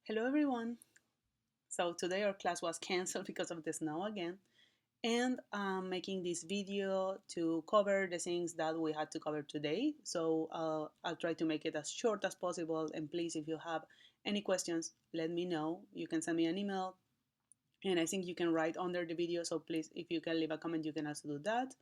Hello everyone. So today our class was canceled because of the snow again, and I'm making this video to cover the things that we had to cover today. So I'll try to make it as short as possible, and please, if you have any questions, let me know. You can send me an email, and I think you can write under the video. So please, if you can leave a comment, you can also do that.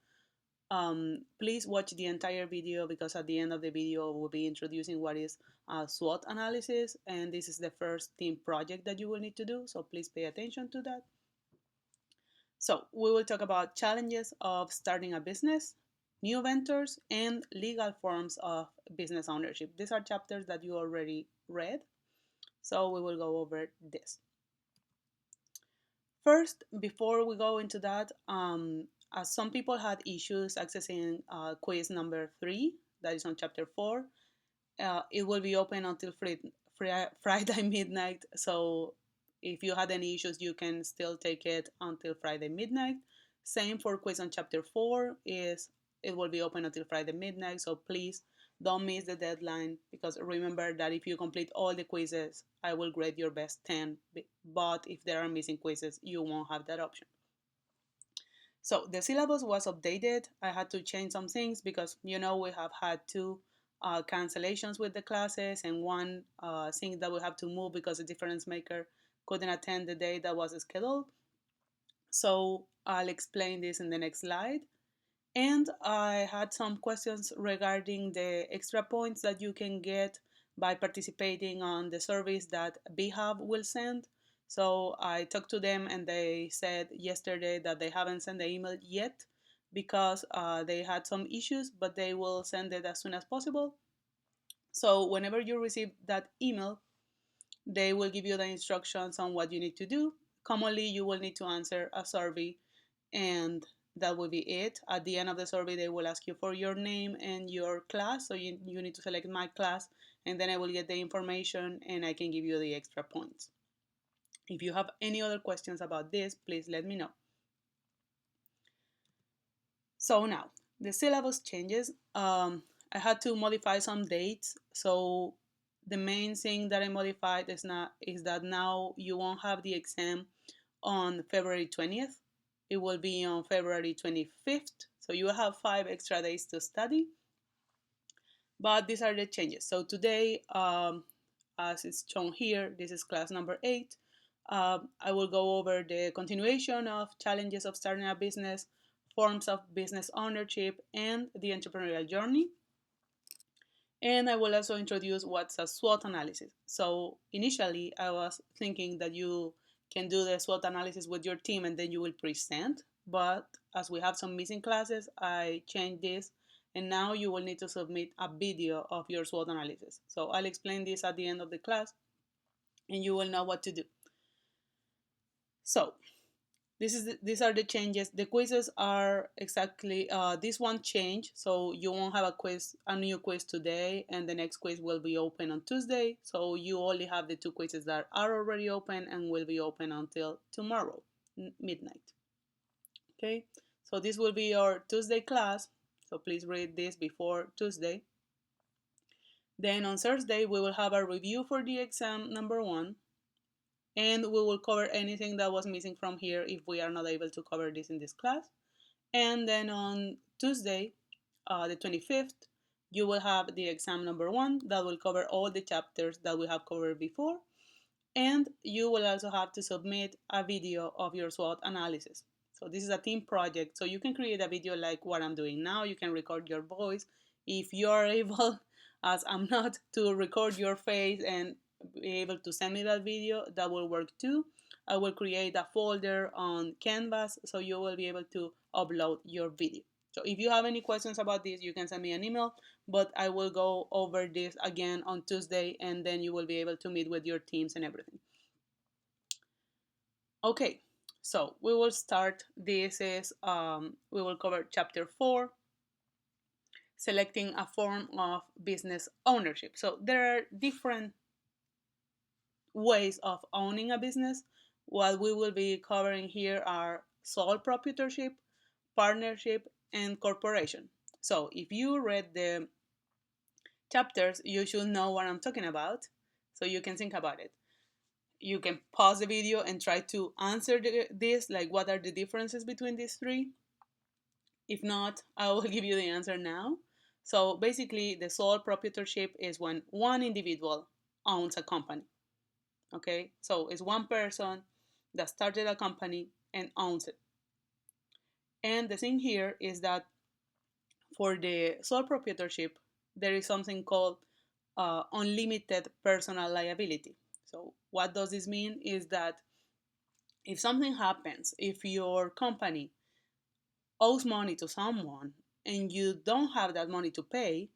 Please watch the entire video because at the end of the video we'll be introducing what is SWOT analysis, and this is the first team project that you will need to do, so please pay attention to that. So we will talk about challenges of starting a business, new ventures, and legal forms of business ownership. These are chapters that you already read, so we will go over this. First, before we go into that, as some people had issues accessing quiz number 3, that is on chapter 4, it will be open until Friday midnight. So if you had any issues, you can still take it until Friday midnight. Same for quiz on chapter 4, is it will be open until Friday midnight. So please don't miss the deadline, because remember that if you complete all the quizzes, I will grade your best 10. But if there are missing quizzes, you won't have that option. So the syllabus was updated. I had to change some things because we have had two cancellations with the classes, and one thing that we have to move because the difference maker couldn't attend the day that was scheduled. So I'll explain this in the next slide. And I had some questions regarding the extra points that you can get by participating on the service that BHub will send. So I talked to them, and they said yesterday that they haven't sent the email yet because they had some issues, but they will send it as soon as possible. So whenever you receive that email, they will give you the instructions on what you need to do. Commonly, you will need to answer a survey, and that will be it. At the end of the survey, they will ask you for your name and your class. So you need to select my class, and then I will get the information and I can give you the extra points. If you have any other questions about this, please let me know. So now, the syllabus changes. I had to modify some dates. So the main thing that I modified is that now you won't have the exam on February 20th. It will be on February 25th. So you will have 5 extra days to study. But these are the changes. So today, as it's shown here, this is class number 8. I will go over the continuation of challenges of starting a business, forms of business ownership, and the entrepreneurial journey. And I will also introduce what's a SWOT analysis. So initially, I was thinking that you can do the SWOT analysis with your team and then you will present. But as we have some missing classes, I changed this. And now you will need to submit a video of your SWOT analysis. So I'll explain this at the end of the class, and you will know what to do. So these are the changes. The quizzes are exactly this one change, so you won't have a new quiz today, and the next quiz will be open on Tuesday. So you only have the 2 quizzes that are already open and will be open until tomorrow midnight. Okay, so this will be your Tuesday class, so please read this before Tuesday. Then on Thursday we will have a review for the exam number 1, and we will cover anything that was missing from here if we are not able to cover this in this class. And then on Tuesday, the 25th, you will have the exam number 1 that will cover all the chapters that we have covered before. And you will also have to submit a video of your SWOT analysis. So this is a team project, so you can create a video like what I'm doing now. You can record your voice. If you are able, as I'm not, to record your face and be able to send me that video, that will work too. I will create a folder on Canvas, so you will be able to upload your video. So if you have any questions about this, you can send me an email, but I will go over this again on Tuesday, and then you will be able to meet with your teams and everything. Okay, so we will start. This is, we will cover chapter 4, selecting a form of business ownership. So there are different ways of owning a business. What we will be covering here are sole proprietorship, partnership, and corporation. So if you read the chapters, you should know what I'm talking about, so you can think about it. You can pause the video and try to answer this, like what are the differences between these three. If not, I will give you the answer now. So basically, the sole proprietorship is when one individual owns a company. Okay, so it's one person that started a company and owns it. And the thing here is that for the sole proprietorship, there is something called unlimited personal liability. So, what does this mean? Is that if something happens, if your company owes money to someone and you don't have that money to pay,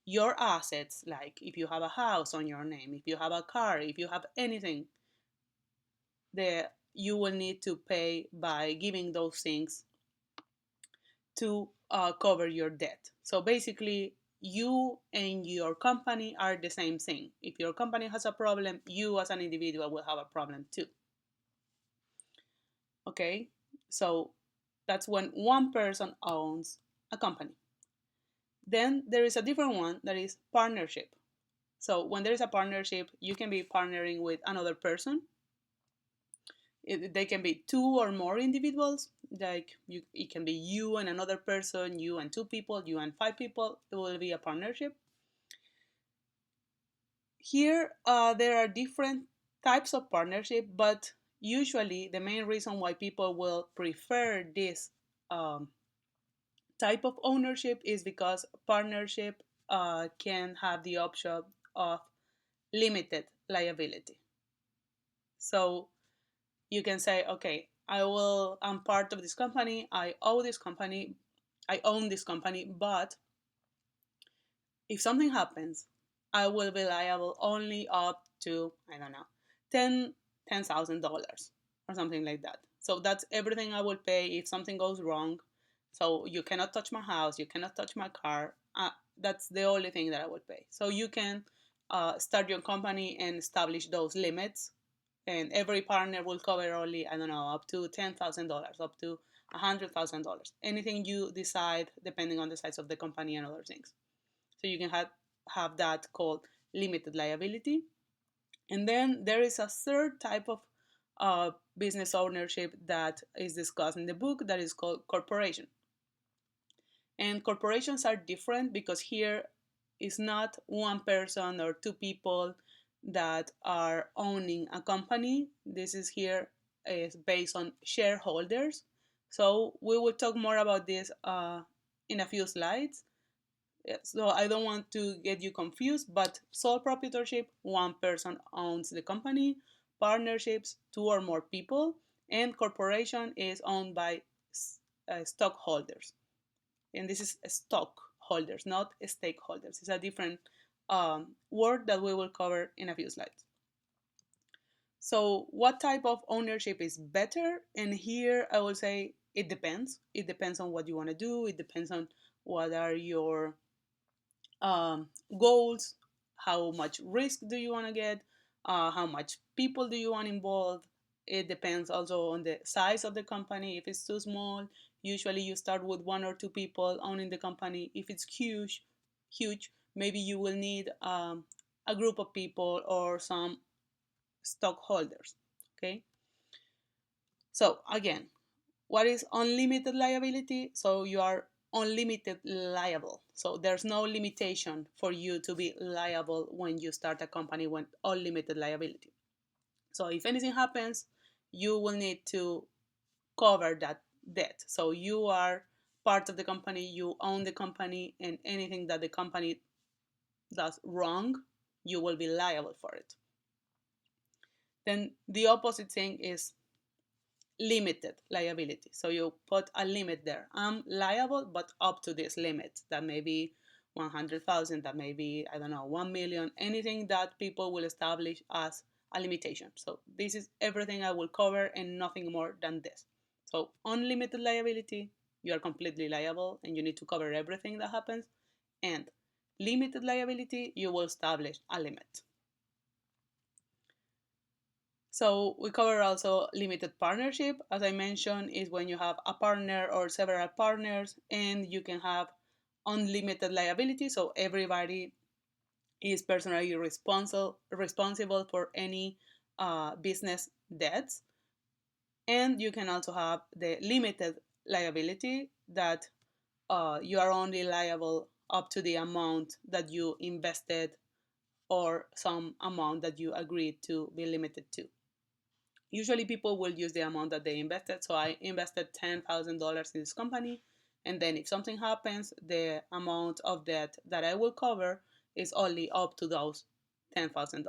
your assets, like if you have a house on your name, if you have a car, if you have anything, you will need to pay by giving those things to cover your debt. So basically, you and your company are the same thing. If your company has a problem, you as an individual will have a problem too. Okay, so that's when one person owns a company. Then there is a different one that is partnership. So when there is a partnership, you can be partnering with another person. They can be two or more individuals. Like it can be you and another person, you and two people, you and five people. It will be a partnership. Here, there are different types of partnership, but usually the main reason why people will prefer this um, type of ownership is because partnership can have the option of limited liability. So you can say, okay, I'm part of this company, I own this company, but if something happens, I will be liable only up to, I don't know, $10,000 or something like that. So that's everything I will pay if something goes wrong. So you cannot touch my house, you cannot touch my car. That's the only thing that I will pay. So you can start your company and establish those limits, and every partner will cover only, I don't know, up to $10,000, up to $100,000. Anything you decide depending on the size of the company and other things. So you can have that called limited liability. And then there is a third type of business ownership that is discussed in the book that is called corporation. And corporations are different because here is not one person or two people that are owning a company. This is here is based on shareholders. So we will talk more about this in a few slides. Yeah, so I don't want to get you confused, but sole proprietorship, one person owns the company, partnerships, two or more people, and corporation is owned by stockholders. And this is stockholders, not stakeholders. It's a different word that we will cover in a few slides. So what type of ownership is better? And here I will say it depends. It depends on what you want to do. It depends on what are your goals, how much risk do you want to get, how much people do you want involved. It depends also on the size of the company. If it's too small, usually you start with one or two people owning the company. If it's huge, maybe you will need a group of people or some stockholders. Okay. So again, what is unlimited liability? So you are unlimited liable. So there's no limitation for you to be liable when you start a company with unlimited liability. So if anything happens, you will need to cover that debt. So you are part of the company, you own the company, and anything that the company does wrong, you will be liable for it. Then the opposite thing is limited liability. So you put a limit there. I'm liable, but up to this limit. That may be 100,000, that may be, I don't know, 1 million, anything that people will establish as a limitation. So this is everything I will cover and nothing more than this. So unlimited liability, you are completely liable and you need to cover everything that happens. And limited liability, you will establish a limit. So we cover also limited partnership. As I mentioned, is when you have a partner or several partners and you can have unlimited liability. So everybody is personally responsible for any business debts. And you can also have the limited liability that you are only liable up to the amount that you invested or some amount that you agreed to be limited to. Usually people will use the amount that they invested. So I invested $10,000 in this company. And then if something happens, the amount of debt that I will cover is only up to those $10,000.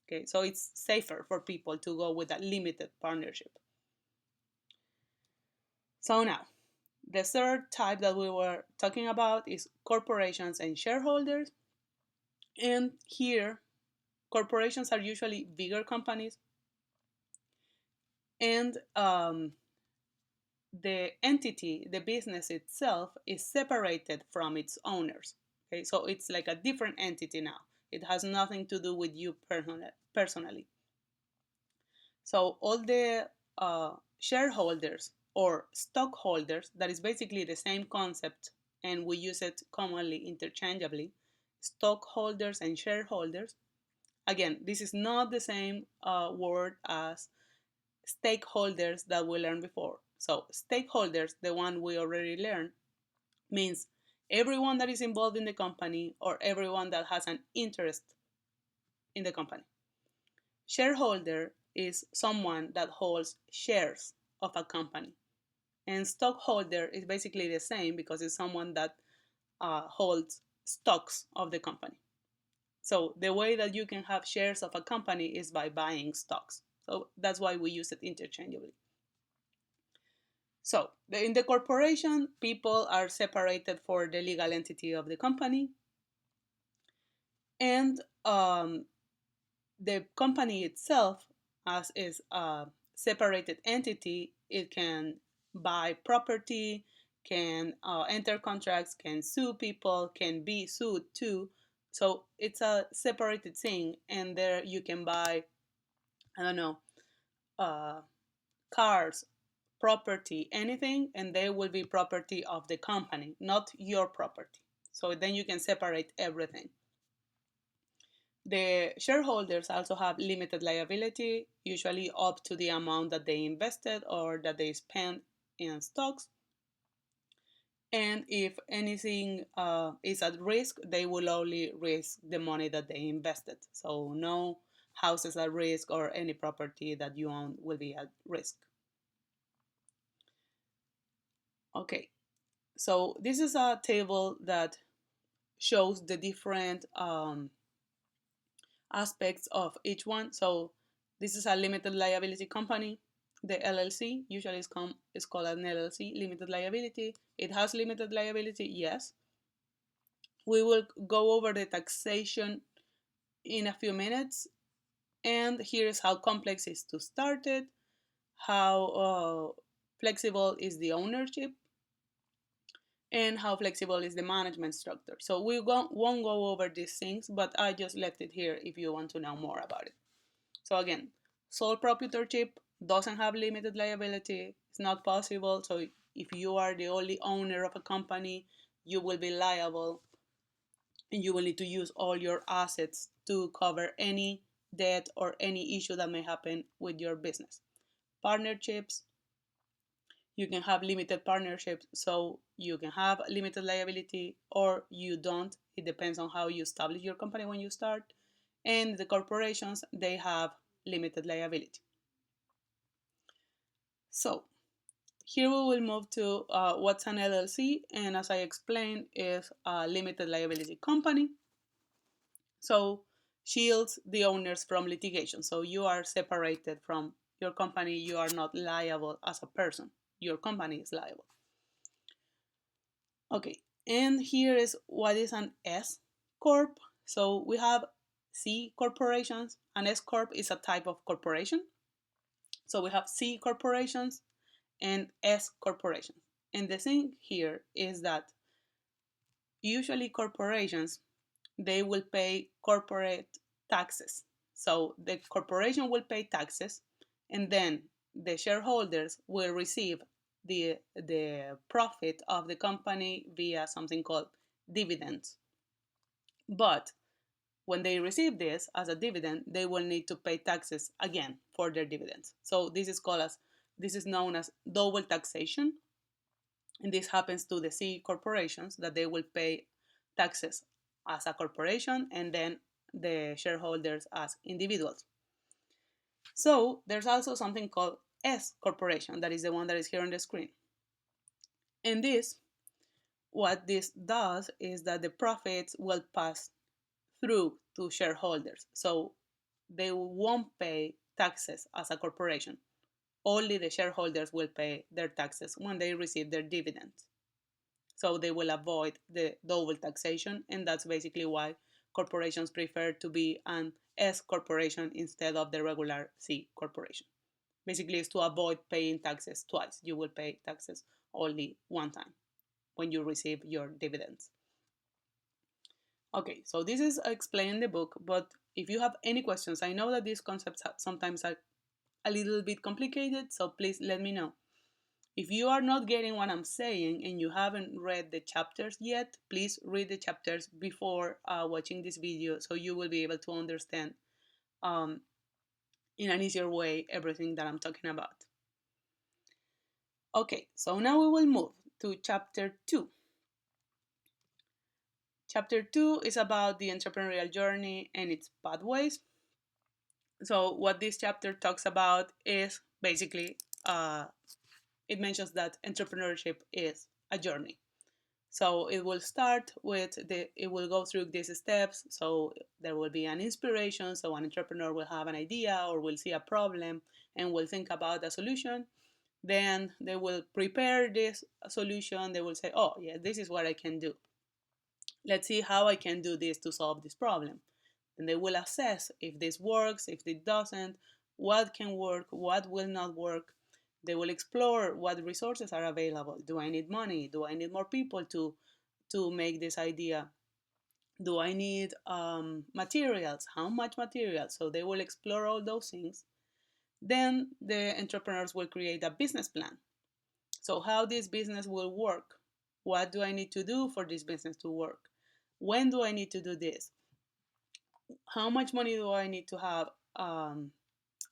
Okay, so it's safer for people to go with a limited partnership. So now, the third type that we were talking about is corporations and shareholders. And here, corporations are usually bigger companies, and the entity, the business itself, is separated from its owners. Okay, so it's like a different entity now. It has nothing to do with you personally. So all the shareholders or stockholders, that is basically the same concept, and we use it commonly interchangeably. Stockholders and shareholders. Again, this is not the same word as stakeholders that we learned before. So stakeholders, the one we already learned, means everyone that is involved in the company or everyone that has an interest in the company. Shareholder is someone that holds shares of a company. And stockholder is basically the same because it's someone that holds stocks of the company. So the way that you can have shares of a company is by buying stocks. So that's why we use it interchangeably. So in the corporation, people are separated for the legal entity of the company. And the company itself, as is a separated entity, it can buy property, can enter contracts, can sue people, can be sued too. So it's a separated thing, and there you can buy, I don't know, cars, property, anything, and they will be property of the company, not your property. So then you can separate everything. The shareholders also have limited liability, usually up to the amount that they invested or that they spent in stocks. And if anything is at risk, they will only risk the money that they invested. So no houses at risk or any property that you own will be at risk. Okay, so this is a table that shows the different aspects of each one. So this is a limited liability company. The LLC usually is called an LLC, limited liability. It has limited liability, yes. We will go over the taxation in a few minutes. And here's how complex it is to start it, how flexible is the ownership, and how flexible is the management structure. So we won't go over these things, but I just left it here if you want to know more about it. So again, sole proprietorship doesn't have limited liability. It's not possible. So if you are the only owner of a company, you will be liable and you will need to use all your assets to cover any debt or any issue that may happen with your business. Partnerships, you can have limited partnerships, so you can have limited liability or you don't. It depends on how you establish your company when you start. And the corporations, they have limited liability. So here we will move to what's an LLC, and as I explained, is a limited liability company. So shields the owners from litigation. So you are separated from your company. You are not liable as a person. Your company is liable. Okay, and here is what is an S corp. So we have C corporations. An S corp is a type of corporation. So we have C corporations and S corporations. And the thing here is that usually corporations, they will pay corporate taxes. So the corporation will pay taxes, and then the shareholders will receive the profit of the company via something called dividends. But when they receive this as a dividend, they will need to pay taxes again for their dividends. So this is known as double taxation, and this happens to the C corporations, that they will pay taxes as a corporation and then the shareholders as individuals. So there's also something called S corporation, that is the one that is here on the screen. And what this does is that the profits will pass through to shareholders. So they won't pay taxes as a corporation. Only the shareholders will pay their taxes when they receive their dividends. So they will avoid the double taxation, and that's basically why corporations prefer to be an S corporation instead of the regular C corporation. Basically, it's to avoid paying taxes twice. You will pay taxes only one time when you receive your dividends. Okay, so this is explained in the book, but if you have any questions, I know that these concepts sometimes are a little bit complicated, so please let me know. If you are not getting what I'm saying and you haven't read the chapters yet, please read the chapters before watching this video, so you will be able to understand in an easier way everything that I'm talking about. Okay, so now we will move to chapter 2. Chapter 2 is about the entrepreneurial journey and its pathways. So what this chapter talks about is basically, it mentions that entrepreneurship is a journey. So it will start with it will go through these steps. So there will be an inspiration. So an entrepreneur will have an idea or will see a problem and will think about a solution. Then they will prepare this solution. They will say, oh, yeah, this is what I can do. Let's see how I can do this to solve this problem. And they will assess if this works, if it doesn't, what can work, what will not work. They will explore what resources are available. Do I need money? Do I need more people to make this idea? Do I need materials? How much materials? So they will explore all those things. Then the entrepreneurs will create a business plan. So how this business will work? What do I need to do for this business to work? When do I need to do this? How much money do I need to have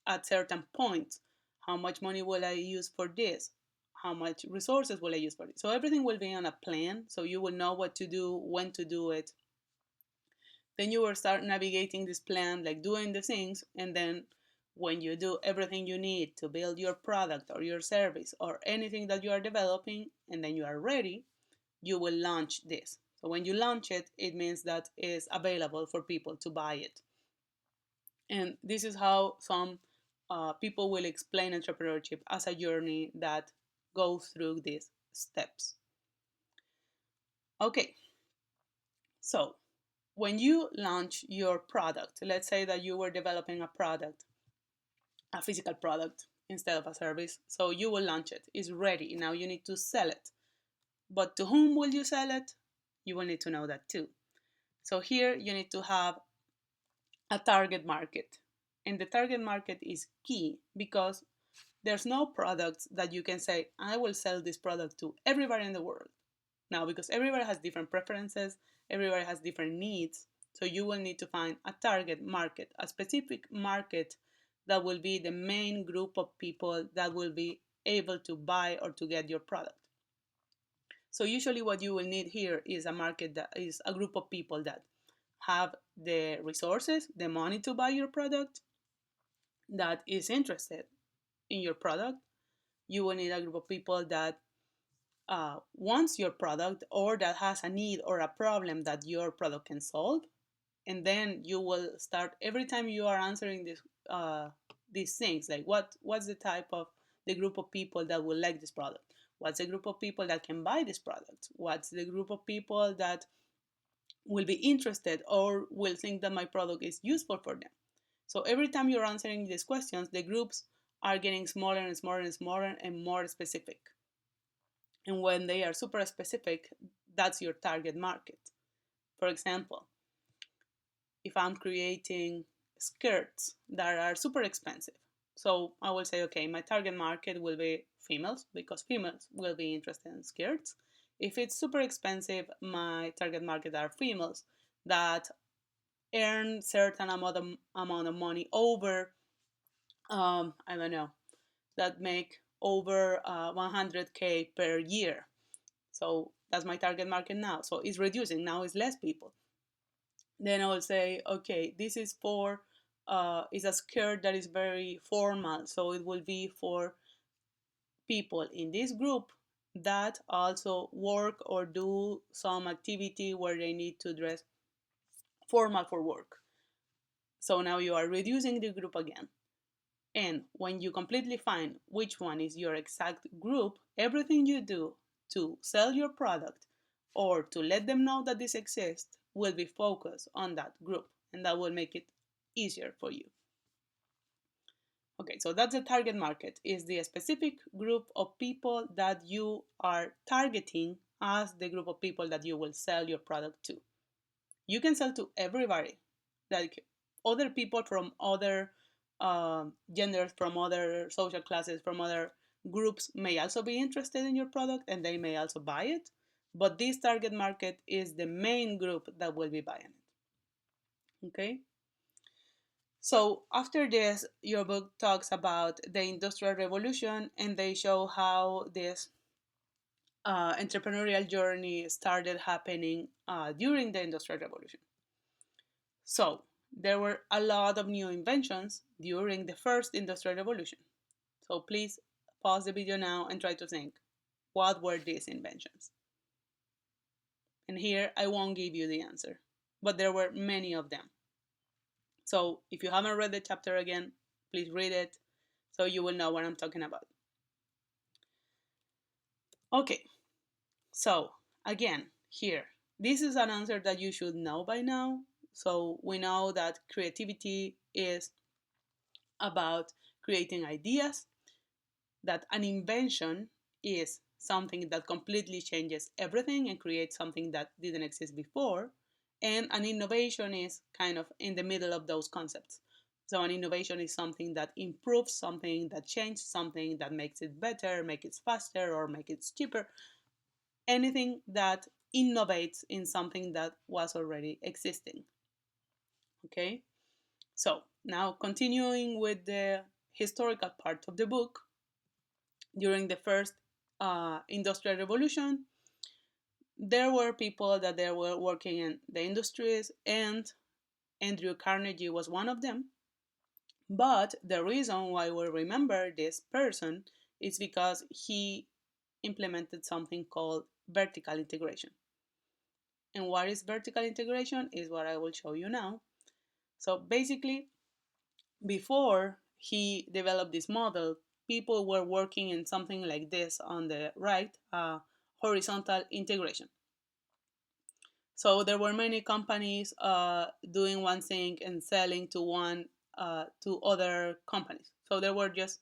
at certain points? How much money will I use for this? How much resources will I use for this? So everything will be on a plan, so you will know what to do, when to do it. Then you will start navigating this plan, like doing the things, and then when you do everything you need to build your product or your service or anything that you are developing, and then you are ready, you will launch this. So when you launch it, it means that it's available for people to buy it. And this is how some people will explain entrepreneurship as a journey that goes through these steps. Okay, so when you launch your product, let's say that you were developing a product, a physical product instead of a service, so you will launch it. It's ready. Now you need to sell it. But to whom will you sell it? You will need to know that too. So here you need to have a target market. And the target market is key because there's no products that you can say, I will sell this product to everybody in the world. Now, because everybody has different preferences, everybody has different needs, so you will need to find a target market, a specific market that will be the main group of people that will be able to buy or to get your product. So usually what you will need here is a market that is a group of people that have the resources, the money to buy your product, that is interested in your product. You will need a group of people that wants your product or that has a need or a problem that your product can solve. And then you will start, every time you are answering these things, like what's the type of the group of people that will like this product? What's the group of people that can buy this product? What's the group of people that will be interested or will think that my product is useful for them? So every time you're answering these questions, the groups are getting smaller and smaller and smaller and more specific. And when they are super specific, that's your target market. For example, if I'm creating skirts that are super expensive, so I will say, okay, my target market will be females because females will be interested in skirts. If it's super expensive, my target market are females that earn certain amount of money over, I don't know, that make over 100K per year. So that's my target market now. So it's reducing. Now it's less people. Then I will say, okay, this is for, is a skirt that is very formal. So it will be for people in this group that also work or do some activity where they need to dress formal for work. So now you are reducing the group again. And when you completely find which one is your exact group, everything you do to sell your product or to let them know that this exists will be focused on that group, and that will make it easier for you. Okay, so that's the target market, is the specific group of people that you are targeting as the group of people that you will sell your product to. You can sell to everybody, like other people from other genders, from other social classes, from other groups may also be interested in your product and they may also buy it. But this target market is the main group that will be buying it. Okay? So after this, your book talks about the Industrial Revolution and they show how this entrepreneurial journey started happening during the Industrial Revolution. So there were a lot of new inventions during the first Industrial Revolution. So please pause the video now and try to think, what were these inventions? And here I won't give you the answer, but there were many of them. So if you haven't read the chapter again, please read it so you will know what I'm talking about. Okay, so again, here, this is an answer that you should know by now. So we know that creativity is about creating ideas, that an invention is something that completely changes everything and creates something that didn't exist before, and an innovation is kind of in the middle of those concepts. So an innovation is something that improves something, that changes something, that makes it better, makes it faster, or makes it cheaper. Anything that innovates in something that was already existing. Okay? So now continuing with the historical part of the book, during the first industrial revolution, there were people that they were working in the industries, and Andrew Carnegie was one of them. But the reason why we remember this person is because he implemented something called vertical integration. And what is vertical integration is what I will show you now. So basically, before he developed this model, people were working in something like this on the right, horizontal integration. So there were many companies doing one thing and selling to other companies. So there were just,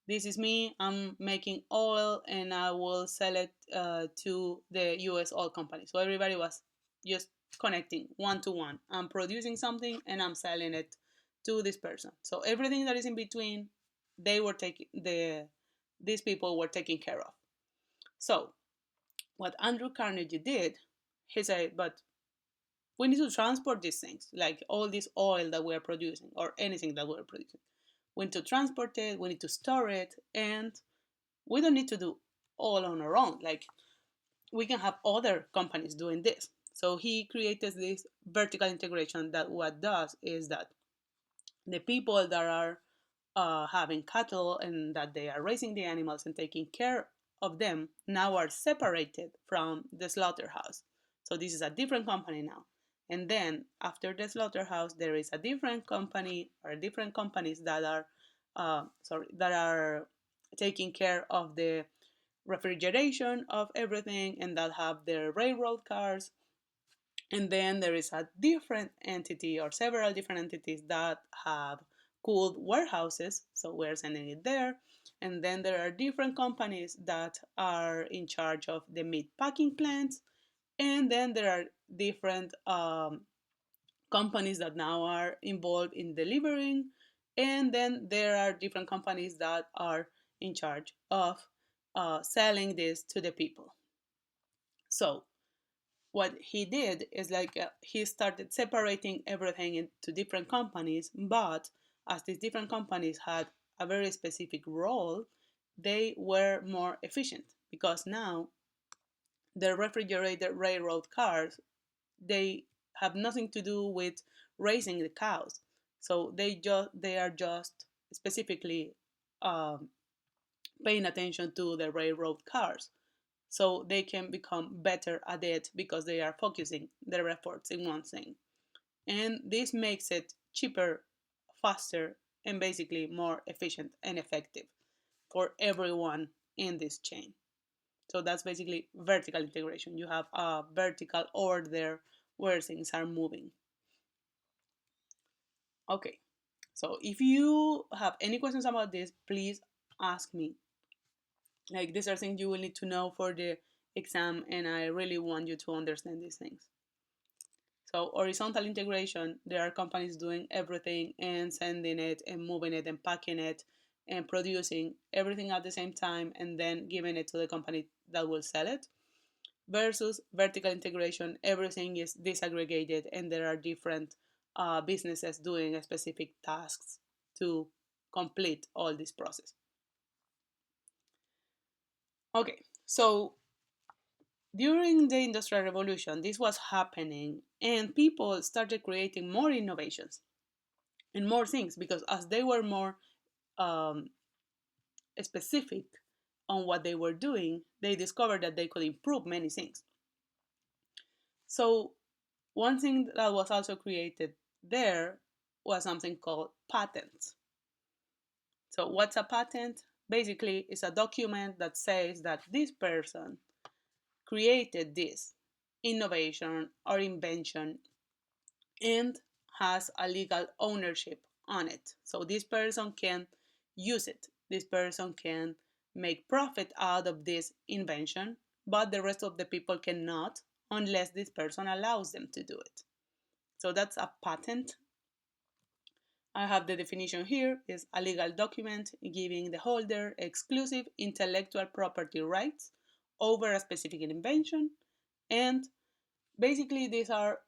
this is me, I'm making oil and I will sell it to the US oil company. So everybody was just connecting one to one. I'm producing something and I'm selling it to this person. So everything that is in between, they were taking these people were taking care of. So what Andrew Carnegie did, he said, but we need to transport these things, like all this oil that we're producing or anything that we're producing. We need to transport it, we need to store it, and we don't need to do all on our own. Like, we can have other companies doing this. So he created this vertical integration that what does is that the people that are having cattle and that they are raising the animals and taking care of them now are separated from the slaughterhouse. So this is a different company now. And then after the slaughterhouse, there is a different company or different companies that are that are taking care of the refrigeration of everything and that have their railroad cars. And then there is a different entity or several different entities that have cooled warehouses, so we're sending it there. And then there are different companies that are in charge of the meat packing plants. And then there are different companies that now are involved in delivering. And then there are different companies that are in charge of selling this to the people. So what he did is like he started separating everything into different companies, but as these different companies had a very specific role, they were more efficient because now the refrigerated railroad cars, they have nothing to do with raising the cows, so they are just specifically um, paying attention to the railroad cars, so they can become better at it because they are focusing their efforts in one thing. And this makes it cheaper, faster, and basically more efficient and effective for everyone in this chain. So that's basically vertical integration. You have a vertical order where things are moving. Okay, so if you have any questions about this, please ask me. Like, these are things you will need to know for the exam, and I really want you to understand these things. So horizontal integration, there are companies doing everything and sending it and moving it and packing it and producing everything at the same time and then giving it to the company that will sell it. Versus vertical integration, everything is disaggregated and there are different businesses doing specific tasks to complete all this process. Okay, so during the Industrial Revolution, this was happening, and people started creating more innovations and more things because as they were more um, specific on what they were doing, they discovered that they could improve many things. So, one thing that was also created there was something called patents. So, what's a patent? Basically, it's a document that says that this person created this innovation or invention and has a legal ownership on it. So this person can use it. This person can make profit out of this invention, but the rest of the people cannot unless this person allows them to do it. So that's a patent. I have the definition here is a legal document giving the holder exclusive intellectual property rights over a specific invention. And basically these are,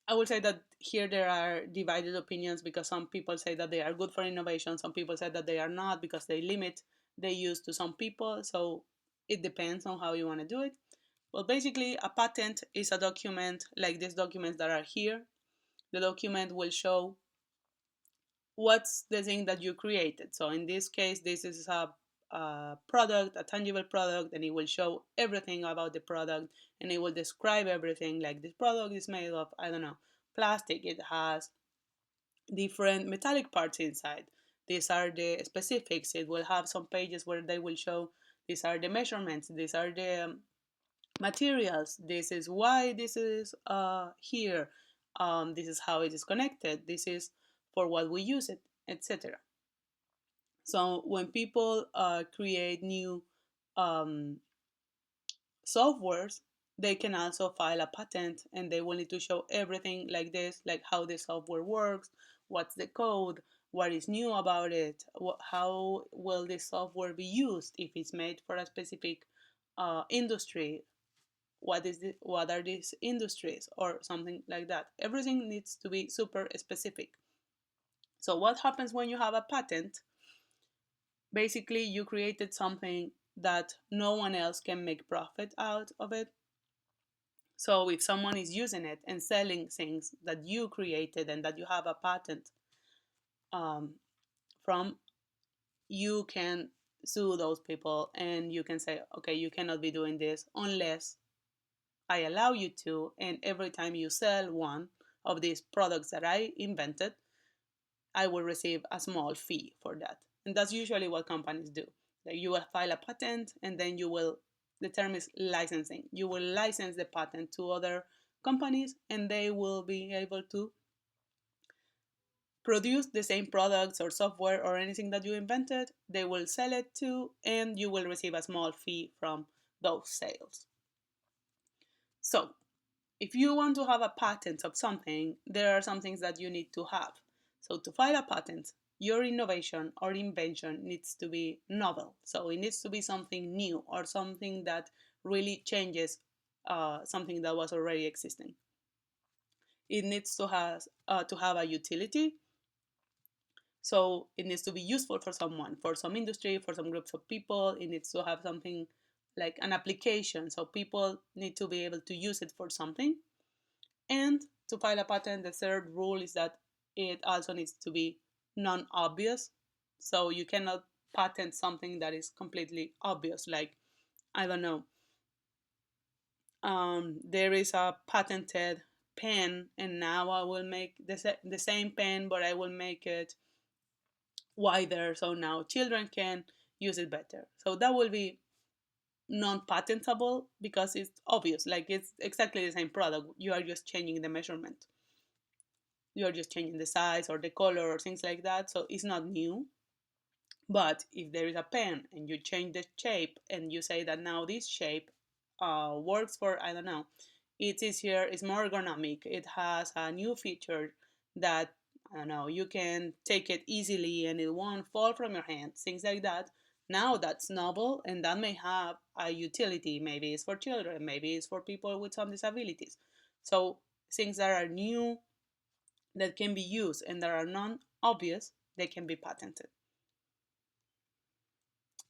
I would say that here there are divided opinions because some people say that they are good for innovation, some people say that they are not because they limit the use to some people. So it depends on how you want to do it. Well, basically, a patent is a document like these documents that are here. The document will show what's the thing that you created. So in this case, this is a product, a tangible product, and it will show everything about the product and it will describe everything like this product is made of, I don't know, plastic. It has different metallic parts inside. These are the specifics. It will have some pages where they will show these are the measurements, these are the materials, this is why this is here, this is how it is connected, this is for what we use it, etc. So when people create new um, softwares, they can also file a patent and they will need to show everything like this, like how the software works, what's the code, what is new about it, how will this software be used if it's made for a specific industry, what are these industries or something like that. Everything needs to be super specific. So what happens when you have a patent? Basically, you created something that no one else can make profit out of it. So if someone is using it and selling things that you created and that you have a patent um, from, you can sue those people and you can say, okay, you cannot be doing this unless I allow you to. And every time you sell one of these products that I invented, I will receive a small fee for that. And that's usually what companies do. Like, you will file a patent and then you will, the term is licensing. You will license the patent to other companies and they will be able to produce the same products or software or anything that you invented. They will sell it to, and you will receive a small fee from those sales. So, if you want to have a patent of something, there are some things that you need to have. So to file a patent, your innovation or invention needs to be novel. So it needs to be something new or something that really changes something that was already existing. It needs to have a utility, so it needs to be useful for someone, for some industry, for some groups of people. It needs to have something like an application, so people need to be able to use it for something. And to file a patent, the third rule is that it also needs to be non-obvious. So you cannot patent something that is completely obvious, like, I don't know, there is a patented pen, and now I will make the same pen, but I will make it wider, so now children can use it better. So that will be non-patentable because it's obvious, like it's exactly the same product. You are just changing the measurement, you are just changing the size or the color or things like that, so it's not new. But if there is a pen and you change the shape and you say that now this shape works for, I don't know, it's easier, it's more ergonomic, it has a new feature that, I don't know, you can take it easily and it won't fall from your hand, things like that. Now that's novel and that may have a utility. Maybe it's for children, maybe it's for people with some disabilities. So things that are new, that can be used, and that are non-obvious, they can be patented.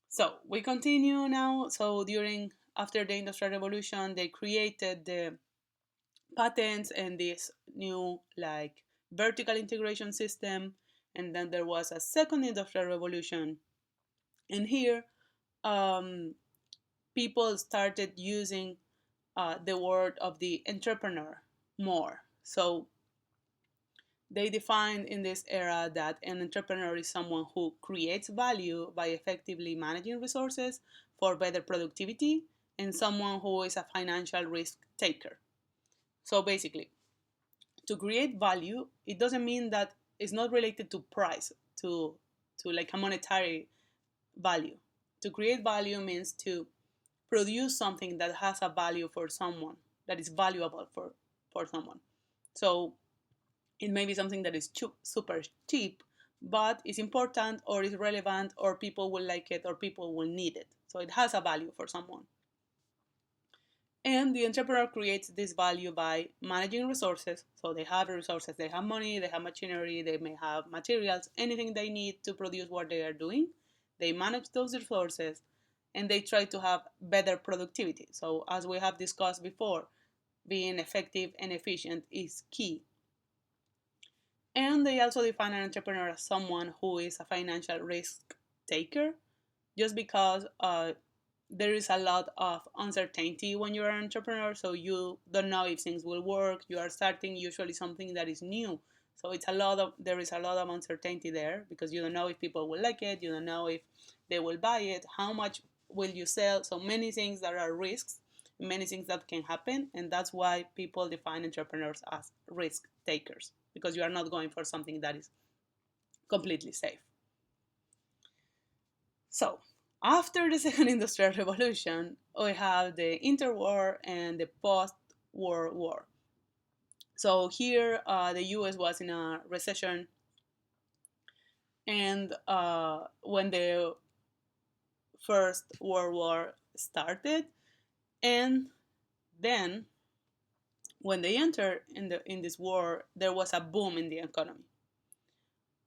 So we continue now. So during after the Industrial Revolution, they created the patents and this new like vertical integration system. And then there was a second Industrial Revolution, and here um, people started using the word of the entrepreneur more. So they defined in this era that an entrepreneur is someone who creates value by effectively managing resources for better productivity, and someone who is a financial risk taker. So basically, to create value, it doesn't mean that it's not related to price, to like a monetary value. To create value means to produce something that has a value for someone, that is valuable for someone. So it may be something that is super cheap, but is important or is relevant or people will like it or people will need it. So it has a value for someone. And the entrepreneur creates this value by managing resources. So they have resources, they have money, they have machinery, they may have materials, anything they need to produce what they are doing. They manage those resources and they try to have better productivity. So, as we have discussed before, being effective and efficient is key. And they also define an entrepreneur as someone who is a financial risk taker, just because there is a lot of uncertainty when you're an entrepreneur. So you don't know if things will work. You are starting usually something that is new. So there is a lot of uncertainty there because you don't know if people will like it. You don't know if they will buy it. How much will you sell? So many things that are risks, many things that can happen. And that's why people define entrepreneurs as risk takers, because you are not going for something that is completely safe. So, after the Second Industrial Revolution, we have the interwar and the post-war war. So here, the U.S. was in a recession, and when the First World War started, and then when they entered in this war, there was a boom in the economy.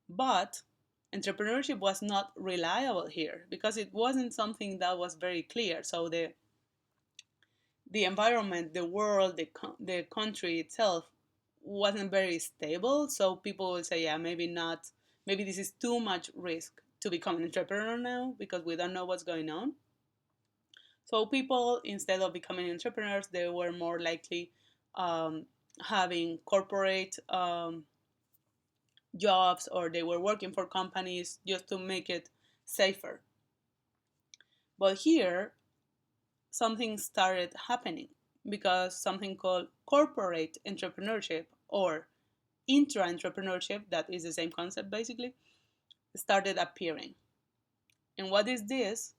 But entrepreneurship was not reliable here because it wasn't something that was very clear. So the environment, the world, the country itself wasn't very stable. So people will say, yeah, maybe not, maybe this is too much risk to become an entrepreneur now because we don't know what's going on. So people, instead of becoming entrepreneurs, they were more likely um, having corporate jobs, or they were working for companies just to make it safer. But here, something started happening because something called corporate entrepreneurship or intra-entrepreneurship, that is the same concept basically, started appearing. And what is this?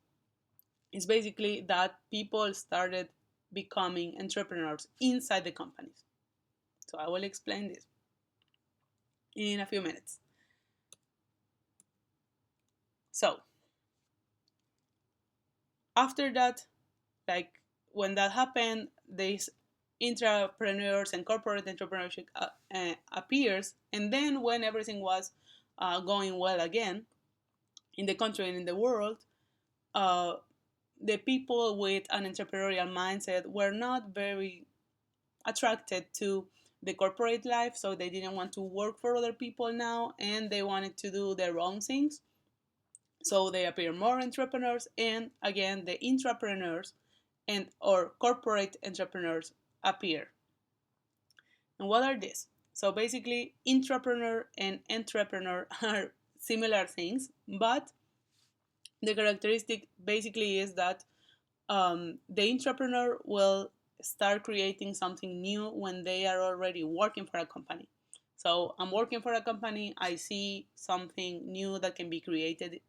It's basically that people started becoming entrepreneurs inside the companies. So I will explain this in a few minutes. So after that, like when that happened, these entrepreneurs and corporate entrepreneurship appears, and then when everything was going well again in the country and in the world, uh, the people with an entrepreneurial mindset were not very attracted to the corporate life, so they didn't want to work for other people now, and they wanted to do their own things. So they appear more entrepreneurs, and again, the intrapreneurs and or corporate entrepreneurs appear. And what are these? So basically, intrapreneur and entrepreneur are similar things, but the characteristic basically is that the entrepreneur will start creating something new when they are already working for a company. So I'm working for a company, I see something new that can be created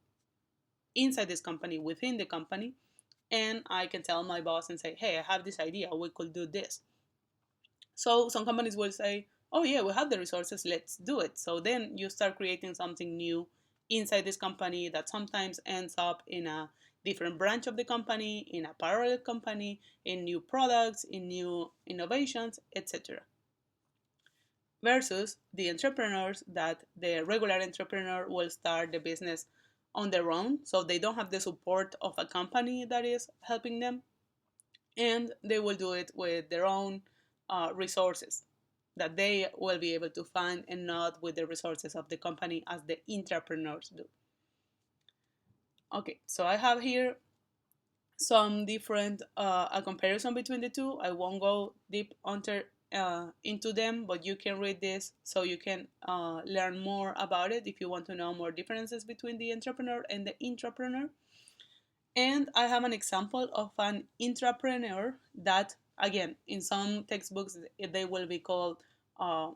inside this company, within the company, and I can tell my boss and say, hey, I have this idea, we could do this. So some companies will say, oh yeah, we have the resources, let's do it. So then you start creating something new inside this company that sometimes ends up in a different branch of the company, in a parallel company, in new products, in new innovations, etc. Versus the entrepreneurs that the regular entrepreneur will start the business on their own, so they don't have the support of a company that is helping them, and they will do it with their own resources that they will be able to find, and not with the resources of the company as the entrepreneurs do. Okay, so I have here some different a comparison between the two. I won't go deep into them, but you can read this so you can learn more about it if you want to know more differences between the entrepreneur and the intrapreneur. And I have an example of an intrapreneur that, again, in some textbooks, they will be called, uh,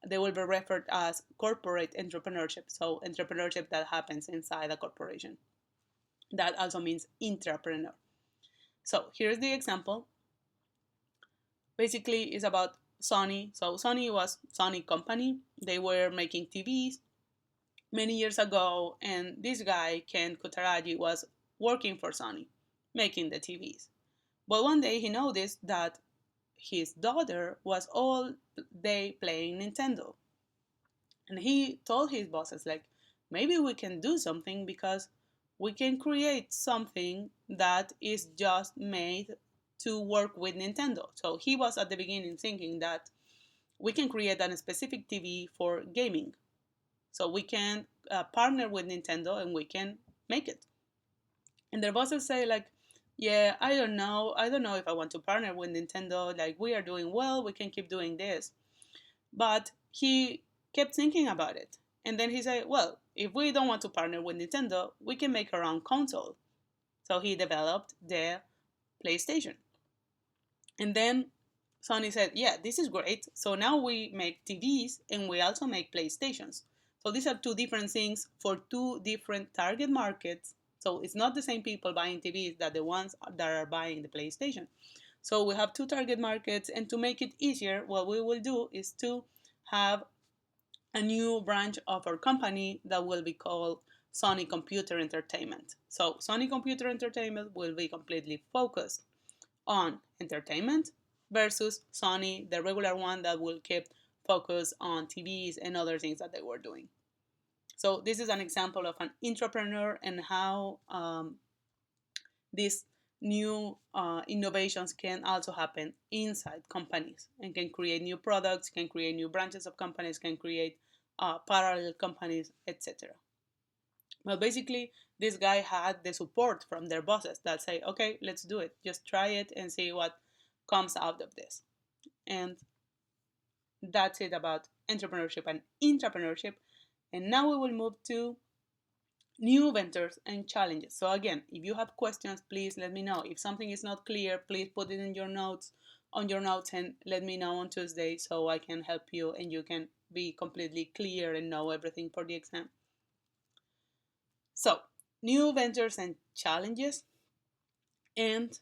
they will be referred as corporate entrepreneurship. So, entrepreneurship that happens inside a corporation. That also means intrapreneur. So, here's the example. Basically, it's about Sony. So, Sony was Sony company. They were making TVs many years ago, and this guy, Ken Kutaragi, was working for Sony, making the TVs. But one day he noticed that his daughter was all day playing Nintendo. And he told his bosses, like, maybe we can do something, because we can create something that is just made to work with Nintendo. So he was at the beginning thinking that we can create a specific TV for gaming. So we can partner with Nintendo and we can make it. And their bosses say, like, yeah, I don't know if I want to partner with Nintendo. Like, we are doing well, we can keep doing this. But he kept thinking about it. And then he said, well, if we don't want to partner with Nintendo, we can make our own console. So he developed the PlayStation. And then Sony said, yeah, this is great. So now we make TVs and we also make PlayStations. So these are two different things for two different target markets. So it's not the same people buying TVs that the ones that are buying the PlayStation. So we have two target markets, and to make it easier, what we will do is to have a new branch of our company that will be called Sony Computer Entertainment. So Sony Computer Entertainment will be completely focused on entertainment, versus Sony, the regular one, that will keep focus on TVs and other things that they were doing. So this is an example of an entrepreneur and how these new innovations can also happen inside companies, and can create new products, can create new branches of companies, can create parallel companies, etc. Well, basically, this guy had the support from their bosses that say, okay, let's do it. Just try it and see what comes out of this. And that's it about entrepreneurship and intrapreneurship. And now we will move to new ventures and challenges. So again, if you have questions, please let me know. If something is not clear, please put it in your notes, and let me know on Tuesday so I can help you and you can be completely clear and know everything for the exam. So, new ventures and challenges. And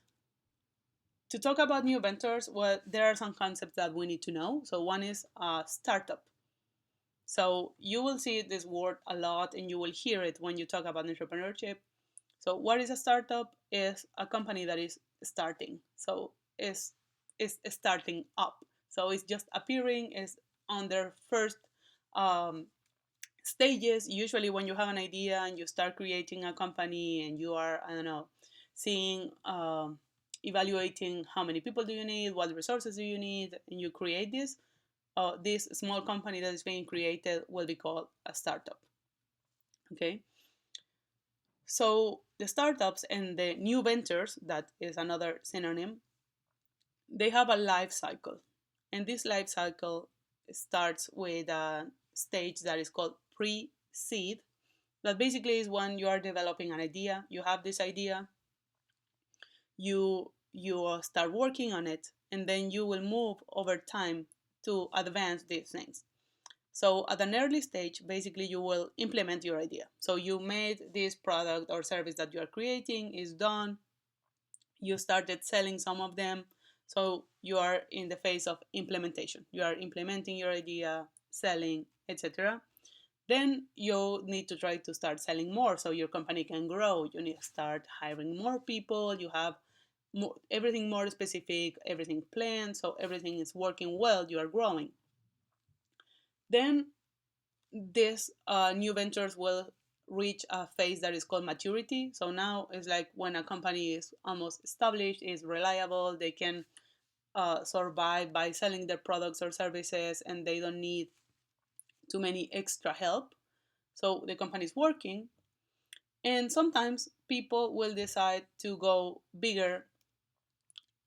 to talk about new ventures, well, there are some concepts that we need to know. So one is a startup. So you will see this word a lot and you will hear it when you talk about entrepreneurship. So what is a startup? Is a company that is starting. So it's is starting up. So it's just appearing, is on their first um, stages. Usually when you have an idea and you start creating a company and you are, I don't know, seeing, evaluating how many people do you need, what resources do you need, and you create this small company that is being created will be called a startup. Okay. So the startups and the new ventures, that is another synonym, they have a life cycle. And this life cycle starts with a stage that is called pre-seed. That basically is when you are developing an idea. You have this idea, you start working on it, and then you will move over time to advance these things. So at an early stage, basically you will implement your idea. So you made this product or service that you are creating, is done, you started selling some of them. So you are in the phase of implementation. You are implementing your idea, selling, etc. Then you need to try to start selling more so your company can grow. You need to start hiring more people. You have everything more specific, everything planned, so everything is working well. You are growing. Then these new ventures will reach a phase that is called maturity. So now it's like when a company is almost established, is reliable, they can survive by selling their products or services, and they don't need too many extra help. So the company is working, and sometimes people will decide to go bigger,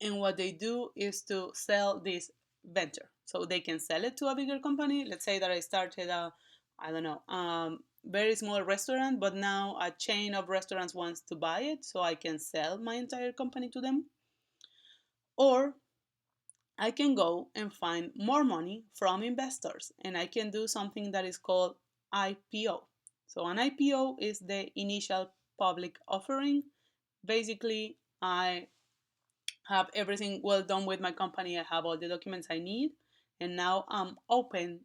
and what they do is to sell this venture. So they can sell it to a bigger company. Let's say that I started a, I don't know, very small restaurant, but now a chain of restaurants wants to buy it, so I can sell my entire company to them. Or I can go and find more money from investors, and I can do something that is called IPO. So an IPO is the initial public offering. Basically, I have everything well done with my company. I have all the documents I need, and now I'm open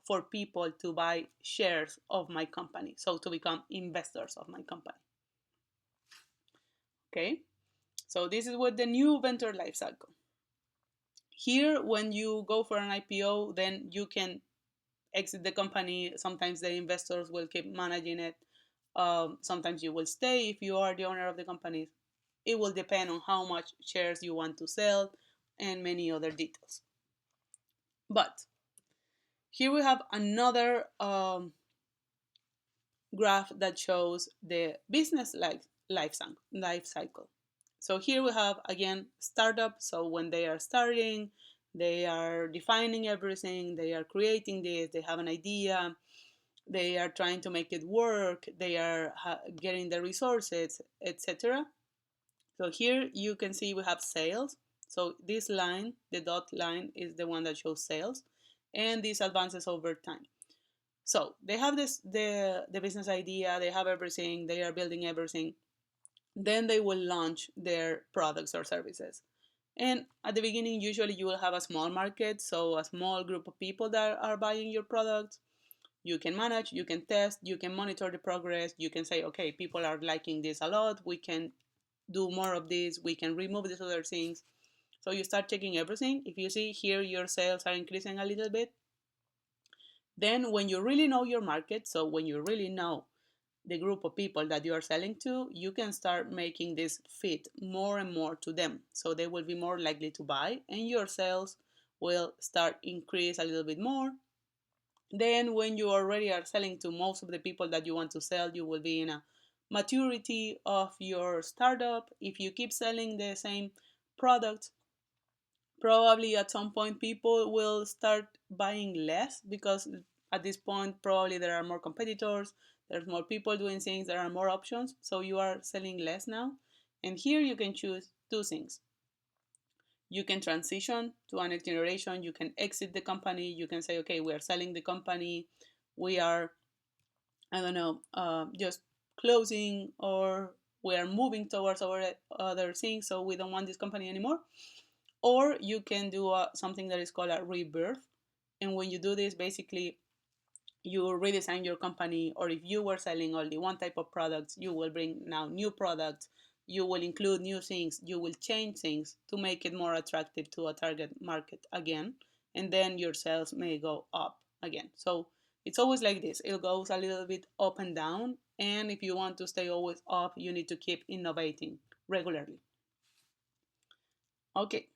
for people to buy shares of my company, so to become investors of my company. Okay, so this is what the new venture life cycle. Here, when you go for an IPO, then you can exit the company. Sometimes the investors will keep managing it. Sometimes you will stay if you are the owner of the company. It will depend on how much shares you want to sell and many other details. But here we have another graph that shows the business life cycle. So here we have again startup. So when they are starting, they are defining everything, they are creating this, they have an idea, they are trying to make it work, they are getting the resources, etc. So here you can see we have sales. So this line, the dot line, is the one that shows sales, and this advances over time. So they have the business idea, they have everything, they are building everything. Then they will launch their products or services. And at the beginning, usually you will have a small market, so a small group of people that are buying your products. You can manage, you can test, you can monitor the progress. You can say, okay, people are liking this a lot. We can do more of this. We can remove these other things. So you start checking everything. If you see here your sales are increasing a little bit, then when you really know your market, so when you really know the group of people that you are selling to, you can start making this fit more and more to them. So they will be more likely to buy, and your sales will start increase a little bit more. Then when you already are selling to most of the people that you want to sell, you will be in a maturity of your startup. If you keep selling the same product, probably at some point people will start buying less, because at this point probably there are more competitors, there's more people doing things, there are more options, so you are selling less now. And here you can choose two things. You can transition to a next generation, you can exit the company, you can say, okay, we are selling the company, we are, I don't know, just closing, or we are moving towards our other things, so we don't want this company anymore. Or you can do something that is called a rebirth. And when you do this, basically you redesign your company, or if you were selling only one type of products, you will bring now new products, you will include new things, you will change things to make it more attractive to a target market again, and then your sales may go up again. So it's always like this, it goes a little bit up and down, and if you want to stay always up, you need to keep innovating regularly. Okay,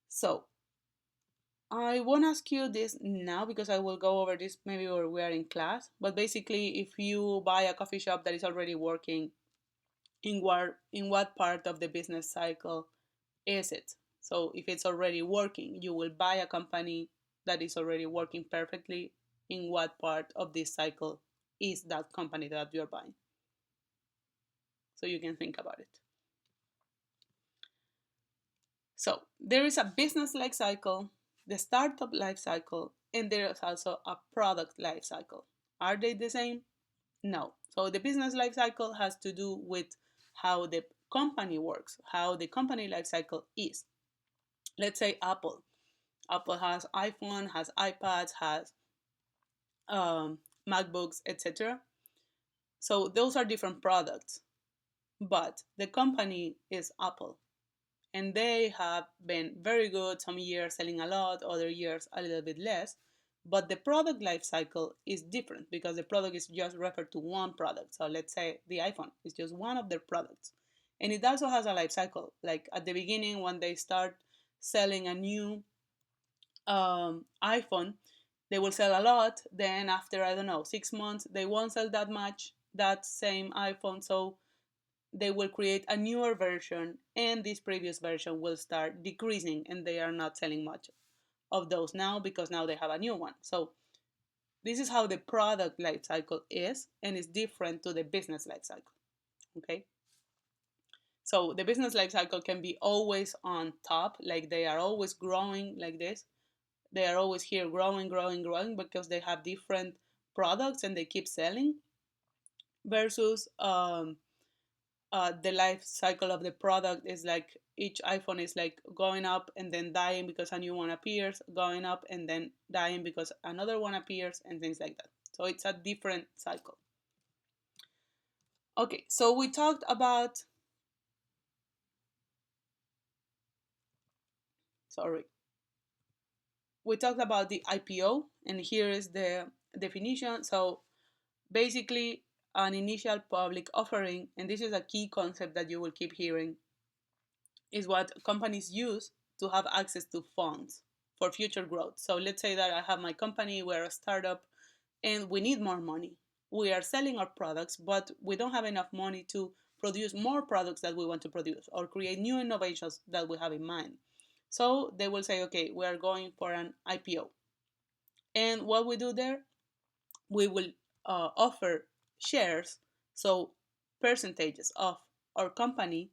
so I won't ask you this now because I will go over this maybe when we are in class. But basically, if you buy a coffee shop that is already working, in what part of the business cycle is it? So if it's already working, you will buy a company that is already working perfectly. In what part of this cycle is that company that you're buying? So you can think about it. So there is a business life cycle, the startup life cycle, and there is also a product life cycle. Are they the same? No. So the business life cycle has to do with how the company works, how the company life cycle is. Let's say Apple. Apple has iPhone, has iPads, has MacBooks, etc. So those are different products, but the company is Apple, and they have been very good some years selling a lot, other years a little bit less. But the product life cycle is different because the product is just referred to one product. So let's say the iPhone is just one of their products, and it also has a life cycle. Like at the beginning, when they start selling a new iPhone, they will sell a lot. Then after, I don't know, 6 months, they won't sell that much that same iPhone. So they will create a newer version, and this previous version will start decreasing, and they are not selling much of those now because now they have a new one. So this is how the product life cycle is, and it's different to the business life cycle. Okay. So the business life cycle can be always on top, like they are always growing like this. They are always here growing, growing, growing because they have different products and they keep selling, versus the life cycle of the product is like each iPhone is like going up and then dying because a new one appears, going up and then dying because another one appears, and things like that. So it's a different cycle. Okay, so we talked about, sorry, we talked about the IPO, and here is the definition. So basically, an initial public offering, and this is a key concept that you will keep hearing, is what companies use to have access to funds for future growth. So let's say that I have my company, we're a startup, and we need more money. We are selling our products, but we don't have enough money to produce more products that we want to produce or create new innovations that we have in mind. So they will say, okay, we are going for an IPO. And what we do there, we will offer shares, so percentages of our company,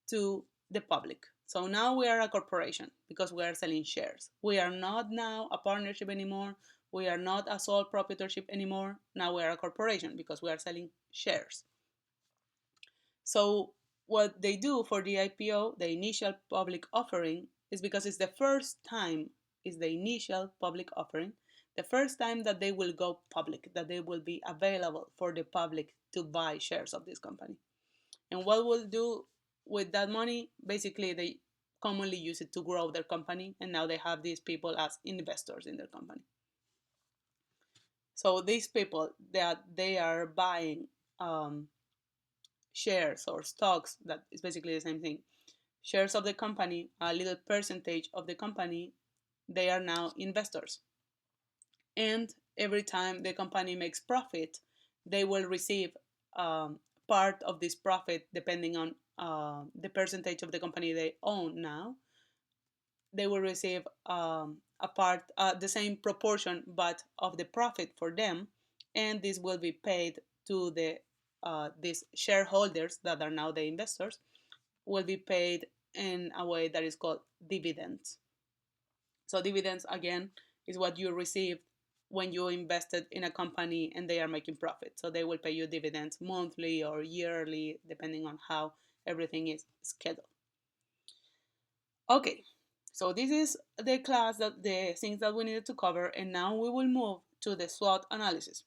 to the public. So now we are a corporation because we are selling shares. We are not now a partnership anymore. We are not a sole proprietorship anymore. Now we are a corporation because we are selling shares. So what they do for the IPO, the initial public offering, is because it's the first time, is the initial public offering, the first time that they will go public, that they will be available for the public to buy shares of this company. And what will do with that money? Basically, they commonly use it to grow their company, and now they have these people as investors in their company. So these people that they are buying shares or stocks, that is basically the same thing, shares of the company, a little percentage of the company, they are now investors. And every time the company makes profit, they will receive part of this profit, depending on the percentage of the company they own now. They will receive a part, the same proportion, but of the profit for them, and this will be paid to these shareholders that are now the investors, will be paid in a way that is called dividends. So dividends, again, is what you receive when you invested in a company and they are making profit. So they will pay you dividends monthly or yearly, depending on how everything is scheduled. Okay, so this is the class, that the things that we needed to cover, and now we will move to the SWOT analysis.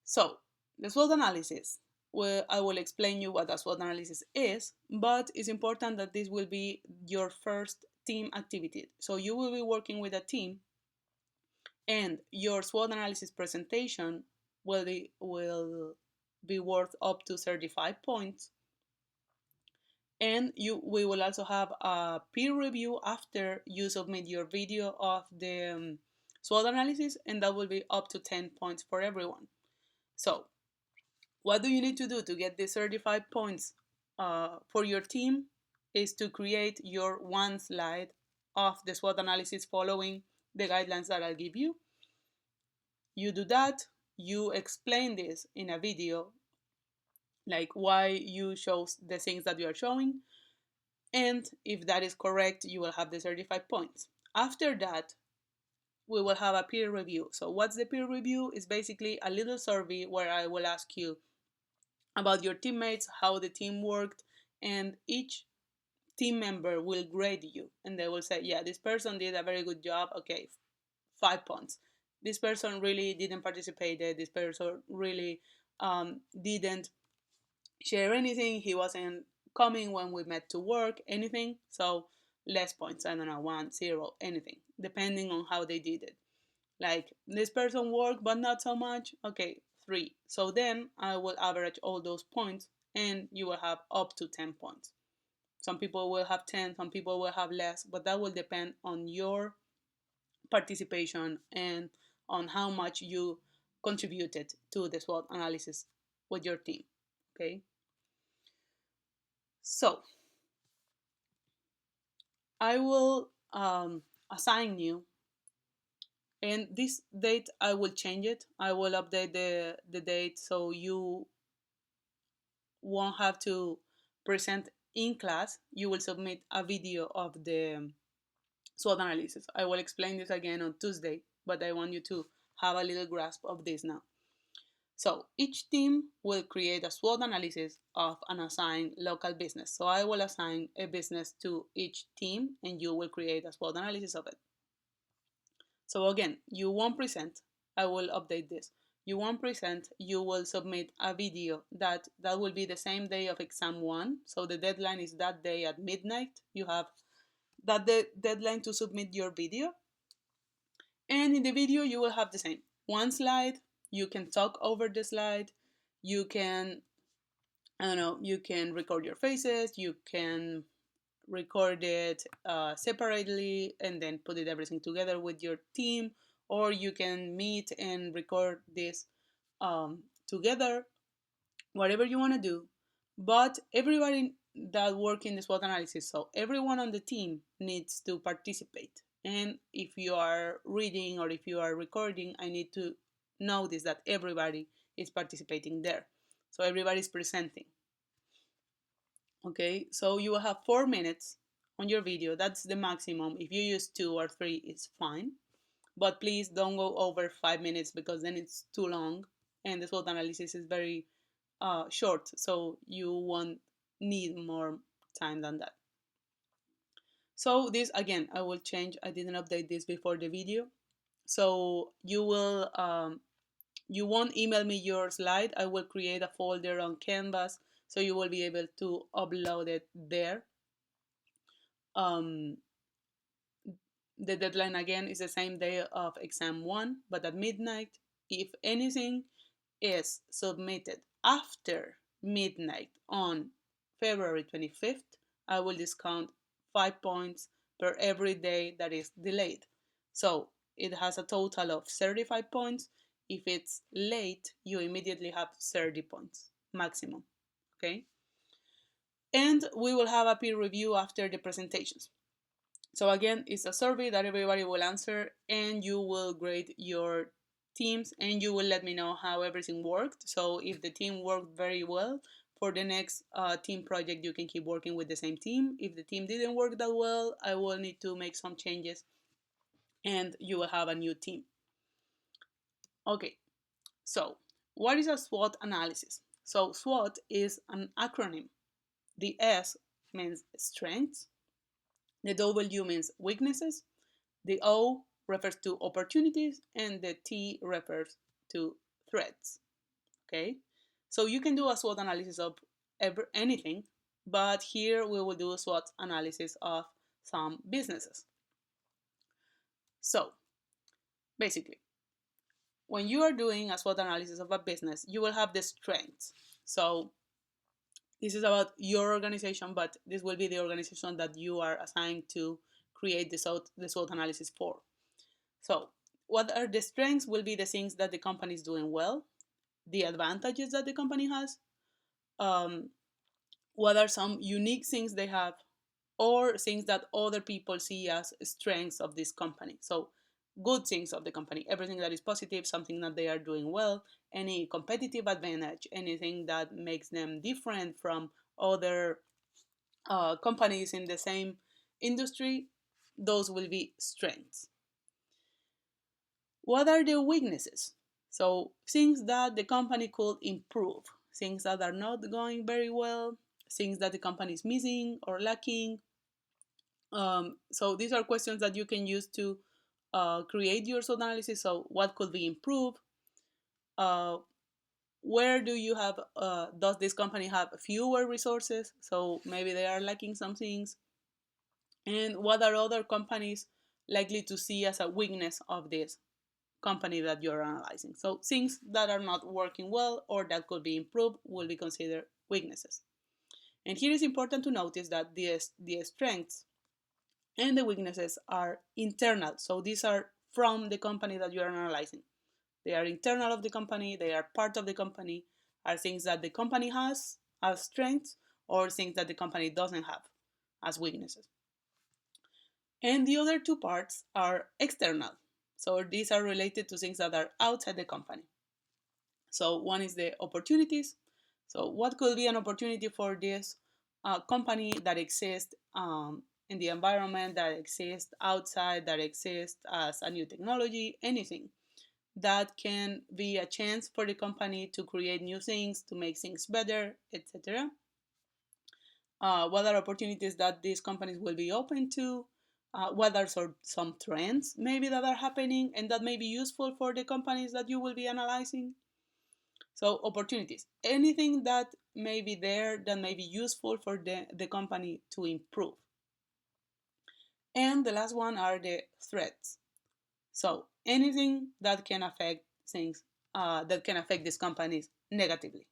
So the SWOT analysis, I will explain you what a SWOT analysis is, but it's important that this will be your first team activity. So you will be working with a team, and your SWOT analysis presentation will be worth up to 35 points. And we will also have a peer review after you submit your video of the SWOT analysis, and that will be up to 10 points for everyone. So what do you need to do to get the 35 points for your team is to create your one slide of the SWOT analysis following the guidelines that I'll give you. You do that, you explain this in a video, like why you chose the things that you are showing, and if that is correct, you will have the 35 points. After that, we will have a peer review. So what's the peer review? It's basically a little survey where I will ask you about your teammates, how the team worked, and each team member will grade you, and they will say, yeah, this person did a very good job, okay, 5 points. This person really didn't participate, this person really didn't share anything, he wasn't coming when we met to work, anything, so less points, I don't know, 1, 0, anything, depending on how they did it. Like, this person worked but not so much, okay, 3. So then I will average all those points, and you will have up to 10 points. Some people will have 10, some people will have less, but that will depend on your participation and on how much you contributed to the SWOT analysis with your team. Okay, so I will assign you, and this date I will change it. I will update the date so you won't have to present in class. You will submit a video of the SWOT analysis. I will explain this again on Tuesday, but I want you to have a little grasp of this now. So each team will create a SWOT analysis of an assigned local business. So I will assign a business to each team, and you will create a SWOT analysis of it. So again, you won't present. I will update this. You won't present. You will submit a video that will be the same day of exam 1. So the deadline is that day at midnight. You have that deadline to submit your video. And in the video, you will have the same one slide. You can talk over the slide. You can, I don't know, you can record your faces. You can record it separately and then put it everything together with your team, or you can meet and record this together, whatever you want to do. But everybody that work in the SWOT analysis, so everyone on the team needs to participate. And if you are reading or if you are recording, I need to notice that everybody is participating there. So everybody is presenting. Okay, so you will have 4 minutes on your video. That's the maximum. If you use 2 or 3, it's fine. But please don't go over 5 minutes, because then it's too long. And the SWOT analysis is very short, so you won't need more time than that. So this, again, I will change. I didn't update this before the video. So you won't email me your slide. I will create a folder on Canvas, so you will be able to upload it there. The deadline again is the same day of exam 1, but at midnight. If anything is submitted after midnight on February 25th, I will discount 5 points per every day that is delayed. So it has a total of 35 points. If it's late, you immediately have 30 points maximum. Okay? And we will have a peer review after the presentations. So again, it's a survey that everybody will answer, and you will grade your teams, and you will let me know how everything worked. So if the team worked very well, for the next team project, you can keep working with the same team. If the team didn't work that well, I will need to make some changes, and you will have a new team. Okay, so what is a SWOT analysis? So SWOT is an acronym. The S means strengths, the W means weaknesses, the O refers to opportunities, and the T refers to threats. Okay, So you can do a SWOT analysis of anything, but here we will do a SWOT analysis of some businesses. So basically, when you are doing a SWOT analysis of a business, you will have the strengths. So this is about your organization, but this will be the organization that you are assigned to create the SWOT analysis for. So what are the strengths will be the things that the company is doing well, the advantages that the company has, um, what are some unique things they have, or things that other people see as strengths of this company. So good things of the company, everything that is positive, something that they are doing well, any competitive advantage, anything that makes them different from other companies in the same industry, those will be strengths. What are the weaknesses? So things that the company could improve, things that are not going very well, things that the company is missing or lacking. So these are questions that you can use to create your SWOT analysis. So what could be improved? Uh, where do you have, does this company have fewer resources? So maybe they are lacking some things. And what are other companies likely to see as a weakness of this company that you're analyzing? So things that are not working well or that could be improved will be considered weaknesses. And here it's important to notice that the strengths and the weaknesses are internal. So these are from the company that you are analyzing. They are internal of the company, they are part of the company, are things that the company has as strengths or things that the company doesn't have as weaknesses. And the other two parts are external. So these are related to things that are outside the company. So one is the opportunities. So what could be an opportunity for this company that exists in the environment, that exists outside, that exists as a new technology, anything that can be a chance for the company to create new things, to make things better, etc. What are opportunities that these companies will be open to? What are some trends maybe that are happening and that may be useful for the companies that you will be analyzing? So opportunities, anything that may be there that may be useful for the company to improve. And the last one are the threats. So anything that can affect things, that can affect these companies negatively.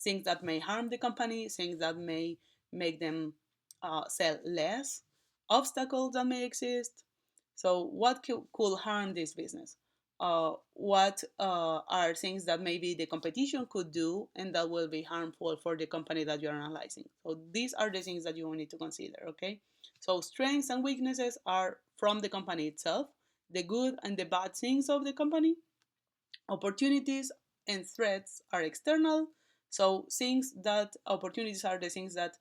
Things that may harm the company, things that may make them sell less, obstacles that may exist. So what could harm this business? What are things that maybe the competition could do and that will be harmful for the company that you're analyzing? So these are the things that you will need to consider, okay? So strengths and weaknesses are from the company itself, the good and the bad things of the company. Opportunities and threats are external. So things that opportunities are the things that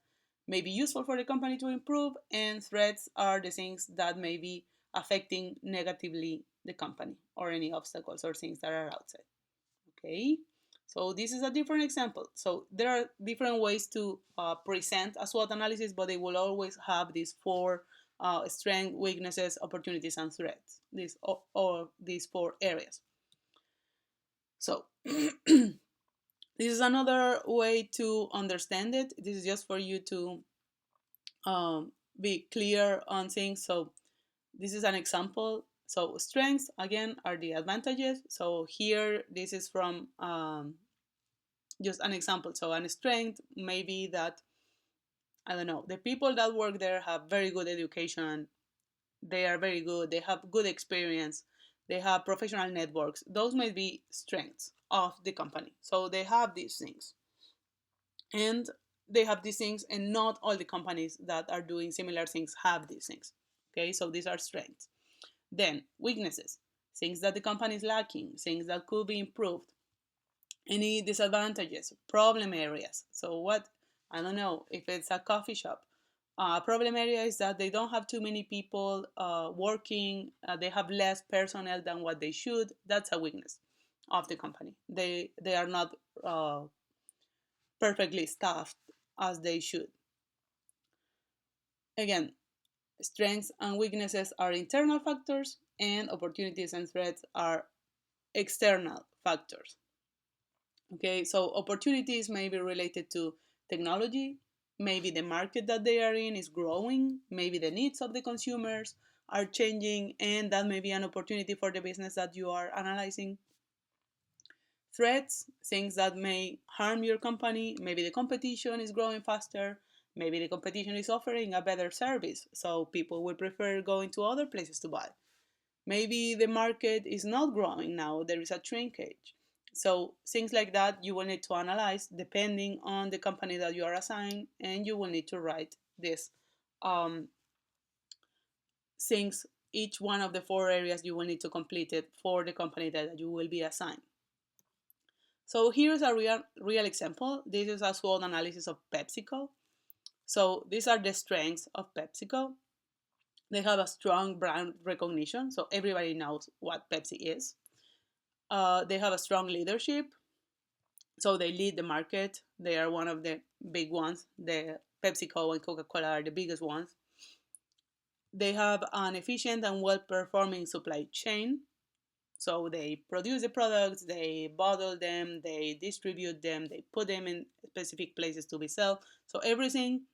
may be useful for the company to improve, and threats are the things that may be affecting negatively the company or any obstacles or things that are outside. Okay, so this is a different example. So there are different ways to present a SWOT analysis, but they will always have these four strengths, weaknesses, opportunities, and threats. Or these four areas. So this is another way to understand it. This is just for you to be clear on things. So this is an example. So strengths, again, are the advantages. So here, this is from just an example. So a strength may be that, I don't know, the people that work there have very good education. They are very good. They have good experience. They have professional networks. Those may be strengths of the company. So they have these things. And they have these things, and not all the companies that are doing similar things have these things. Okay, so these are strengths. Then weaknesses, things that the company is lacking, things that could be improved. Any disadvantages, problem areas. So what, I don't know, if it's a coffee shop, problem area is that they don't have too many people working. They have less personnel than what they should. That's a weakness of the company. They are not perfectly staffed as they should. Again, strengths and weaknesses are internal factors, and opportunities and threats are external factors. Okay, so opportunities may be related to technology, maybe the market that they are in is growing, maybe the needs of the consumers are changing, and that may be an opportunity for the business that you are analyzing. Threats, things that may harm your company, maybe the competition is growing faster, maybe the competition is offering a better service, so people will prefer going to other places to buy. Maybe the market is not growing now, there is a shrinkage. So things like that you will need to analyze depending on the company that you are assigned, and you will need to write this um, things, each one of the four areas you will need to complete it for the company that you will be assigned. So here's a real example. This is a SWOT analysis of PepsiCo. So these are the strengths of PepsiCo. They have a strong brand recognition, so everybody knows what Pepsi is. They have a strong leadership, so they lead the market. They are one of the big ones. The PepsiCo and Coca-Cola are the biggest ones. They have an efficient and well-performing supply chain. So they produce the products, they bottle them, they distribute them, they put them in specific places to be sold. So everything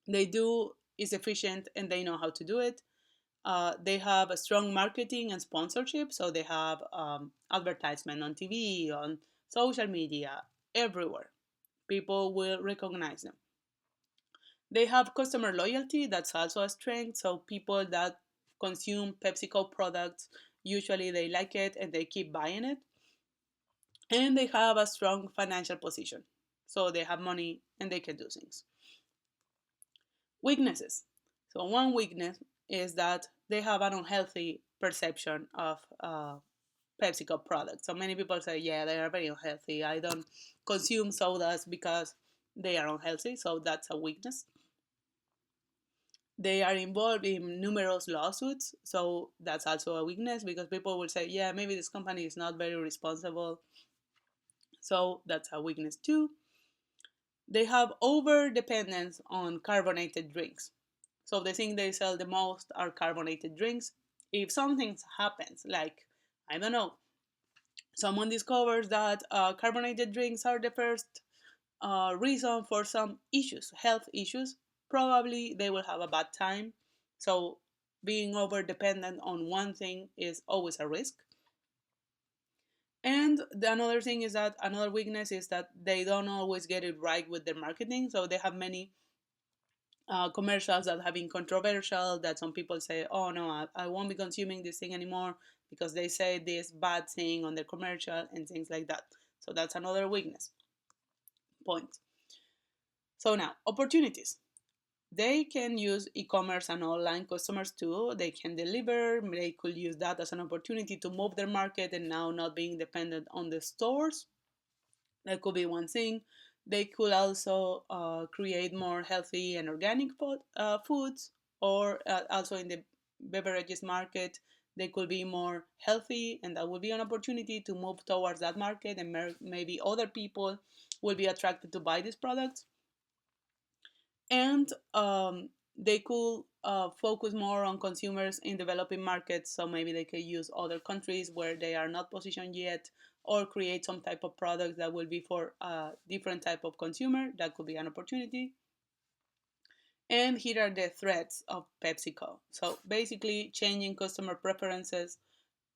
they do is efficient and they know how to do it. They have a strong marketing and sponsorship. So they have advertisement on TV, on social media, everywhere. People will recognize them. They have customer loyalty, that's also a strength. So people that consume PepsiCo products, usually they like it and they keep buying it. And they have a strong financial position. So they have money and they can do things. Weaknesses. So one weakness is that they have an unhealthy perception of PepsiCo products. So many people say, yeah, they are very unhealthy. I don't consume sodas because they are unhealthy. So that's a weakness. They are involved in numerous lawsuits, so that's also a weakness because people will say, yeah, maybe this company is not very responsible. So that's a weakness too. They have over dependence on carbonated drinks. So the thing they sell the most are carbonated drinks. If something happens, like, I don't know, someone discovers that carbonated drinks are the first reason for some issues, health issues, probably they will have a bad time. So being over dependent on one thing is always a risk. And the another thing is that another weakness is that they don't always get it right with their marketing. So they have many commercials that have been controversial, that some people say, oh no, I won't be consuming this thing anymore because they say this bad thing on the commercial and things like that. So that's another weakness point. So now, opportunities. They can use e-commerce and online customers too. They can deliver. They could use that as an opportunity to move their market and now not being dependent on the stores. That could be one thing. They could also create more healthy and organic foods, or also in the beverages market, they could be more healthy, and that would be an opportunity to move towards that market, and maybe other people will be attracted to buy these products. And they could focus more on consumers in developing markets, so maybe they could use other countries where they are not positioned yet, or create some type of product that will be for a different type of consumer. That could be an opportunity. And here are the threats of PepsiCo. So basically changing customer preferences.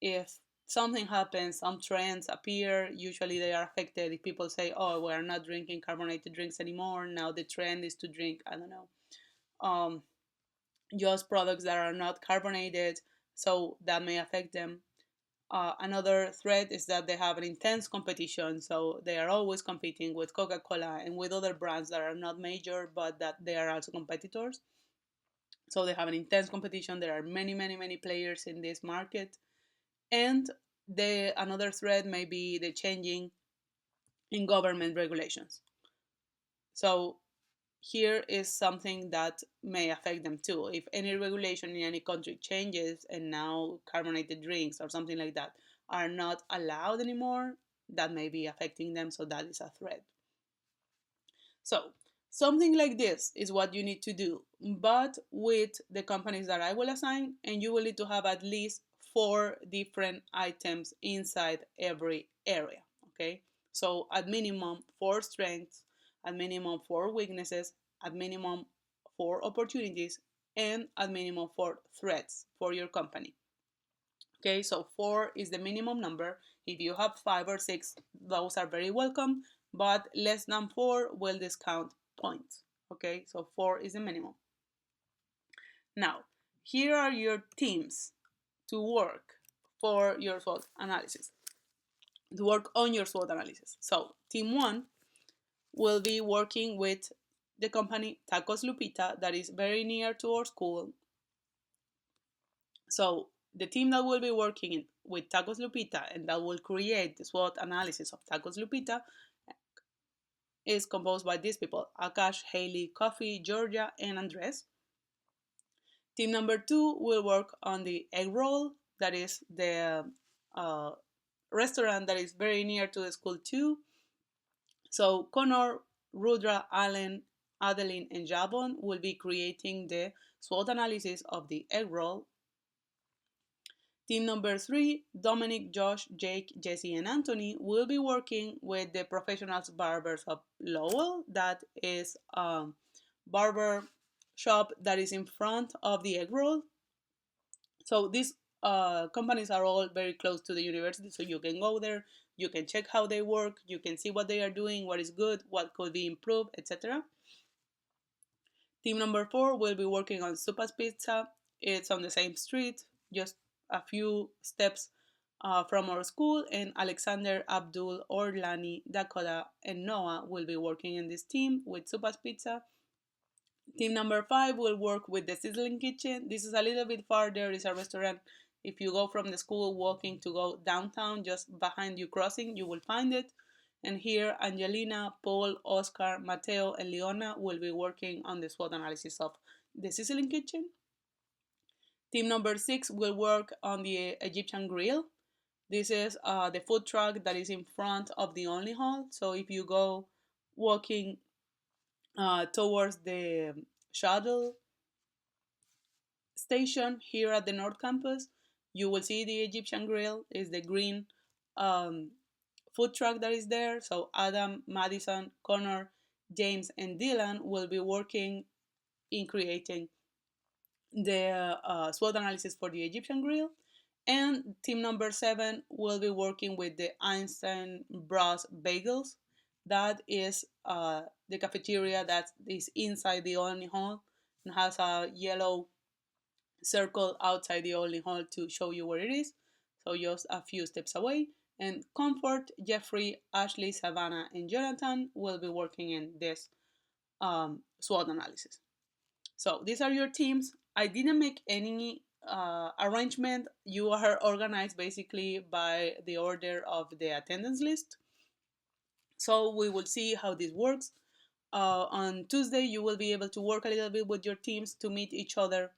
If something happens, some trends appear, usually they are affected. If people say, oh, we're not drinking carbonated drinks anymore, now the trend is to drink, I don't know, um, just products that are not carbonated, so that may affect them. Another threat is that they have an intense competition, so they are always competing with Coca-Cola and with other brands that are not major but that they are also competitors. So they have an intense competition. There are many, many, many players in this market. And the another threat may be the changing in government regulations. So here is something that may affect them too. If any regulation in any country changes and now carbonated drinks or something like that are not allowed anymore, that may be affecting them. So that is a threat. So something like this is what you need to do, but with the companies that I will assign, and you will need to have at least four different items inside every area. Okay. So at minimum 4 strengths, at minimum 4 weaknesses, at minimum 4 opportunities, and at minimum 4 threats for your company. Okay, so 4 is the minimum number. If you have 5 or 6, those are very welcome, but less than 4 will discount points. Okay, so 4 is the minimum. Now, here are your teams to work for your SWOT analysis, to work on your SWOT analysis. So, team 1 will be working with the company Tacos Lupita, that is very near to our school. So the team that will be working with Tacos Lupita and that will create the SWOT analysis of Tacos Lupita is composed by these people: Akash, Haley, Coffee, Georgia, and Andres. Team number 2 will work on the egg roll, that is the uh, restaurant that is very near to the school too. So Connor, Rudra, Allen, Adeline, and Jabon will be creating the SWOT analysis of the egg roll. Team number 3, Dominic, Josh, Jake, Jesse, and Anthony, will be working with the Professionals Barbers of Lowell. That is a barber shop that is in front of the egg roll. So these companies are all very close to the university, so you can go there, you can check how they work, you can see what they are doing, what is good, what could be improved, etc. Team number 4 will be working on Supa's Pizza. It's on the same street, just a few steps from our school, and Alexander, Abdul, Orlani, Dakota, and Noah will be working in this team with Supa's Pizza. Team number 5 will work with the Sizzling Kitchen. This is a little bit farther. It's a restaurant. If you go from the school walking to go downtown, just behind you crossing, you will find it. And here, Angelina, Paul, Oscar, Mateo, and Leona will be working on the SWOT analysis of the Sizzling Kitchen. Team number 6 will work on the Egyptian Grill. This is the food truck that is in front of the only hall. So if you go walking towards the shuttle station here at the North Campus, you will see the Egyptian Grill is the green um, food truck that is there. So Adam, Madison, Connor, James, and Dylan will be working in creating the SWOT analysis for the Egyptian Grill. And team number 7 will be working with the Einstein Bros Bagels. That is the cafeteria that is inside the only hall and has a yellow circle outside the only hall to show you where it is. So just a few steps away. And Comfort, Jeffrey, Ashley, Savannah, and Jonathan will be working in this SWOT analysis. So these are your teams. I didn't make any arrangement. You are organized basically by the order of the attendance list. So we will see how this works. On Tuesday, you will be able to work a little bit with your teams to meet each other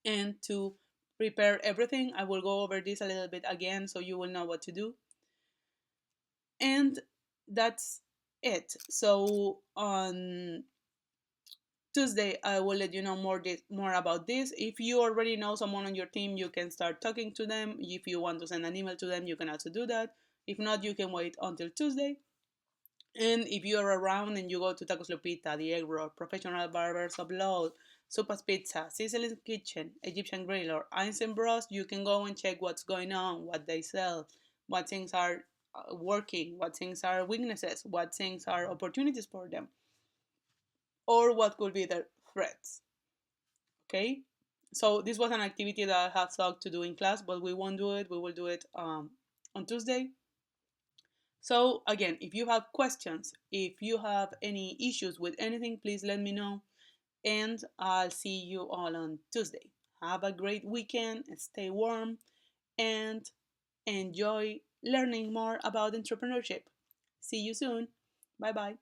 and to prepare everything. I will go over this a little bit again so you will know what to do. And that's it. So on Tuesday, I will let you know more about this. If you already know someone on your team, you can start talking to them. If you want to send an email to them, you can also do that. If not, you can wait until Tuesday. And if you're around and you go to Tacos Lupita, the Egg Roll, Professional Barbers of Lowell, Supa's Pizza, Cecily's Kitchen, Egyptian Grill, or Einstein Bros, you can go and check what's going on, what they sell, what things are working, what things are weaknesses, what things are opportunities for them, or what could be their threats. Okay? So this was an activity that I have thought to do in class, but we won't do it. We will do it on Tuesday. So again, if you have questions, if you have any issues with anything, please let me know. And I'll see you all on Tuesday. Have a great weekend, stay warm, and enjoy learning more about entrepreneurship. See you soon. Bye bye.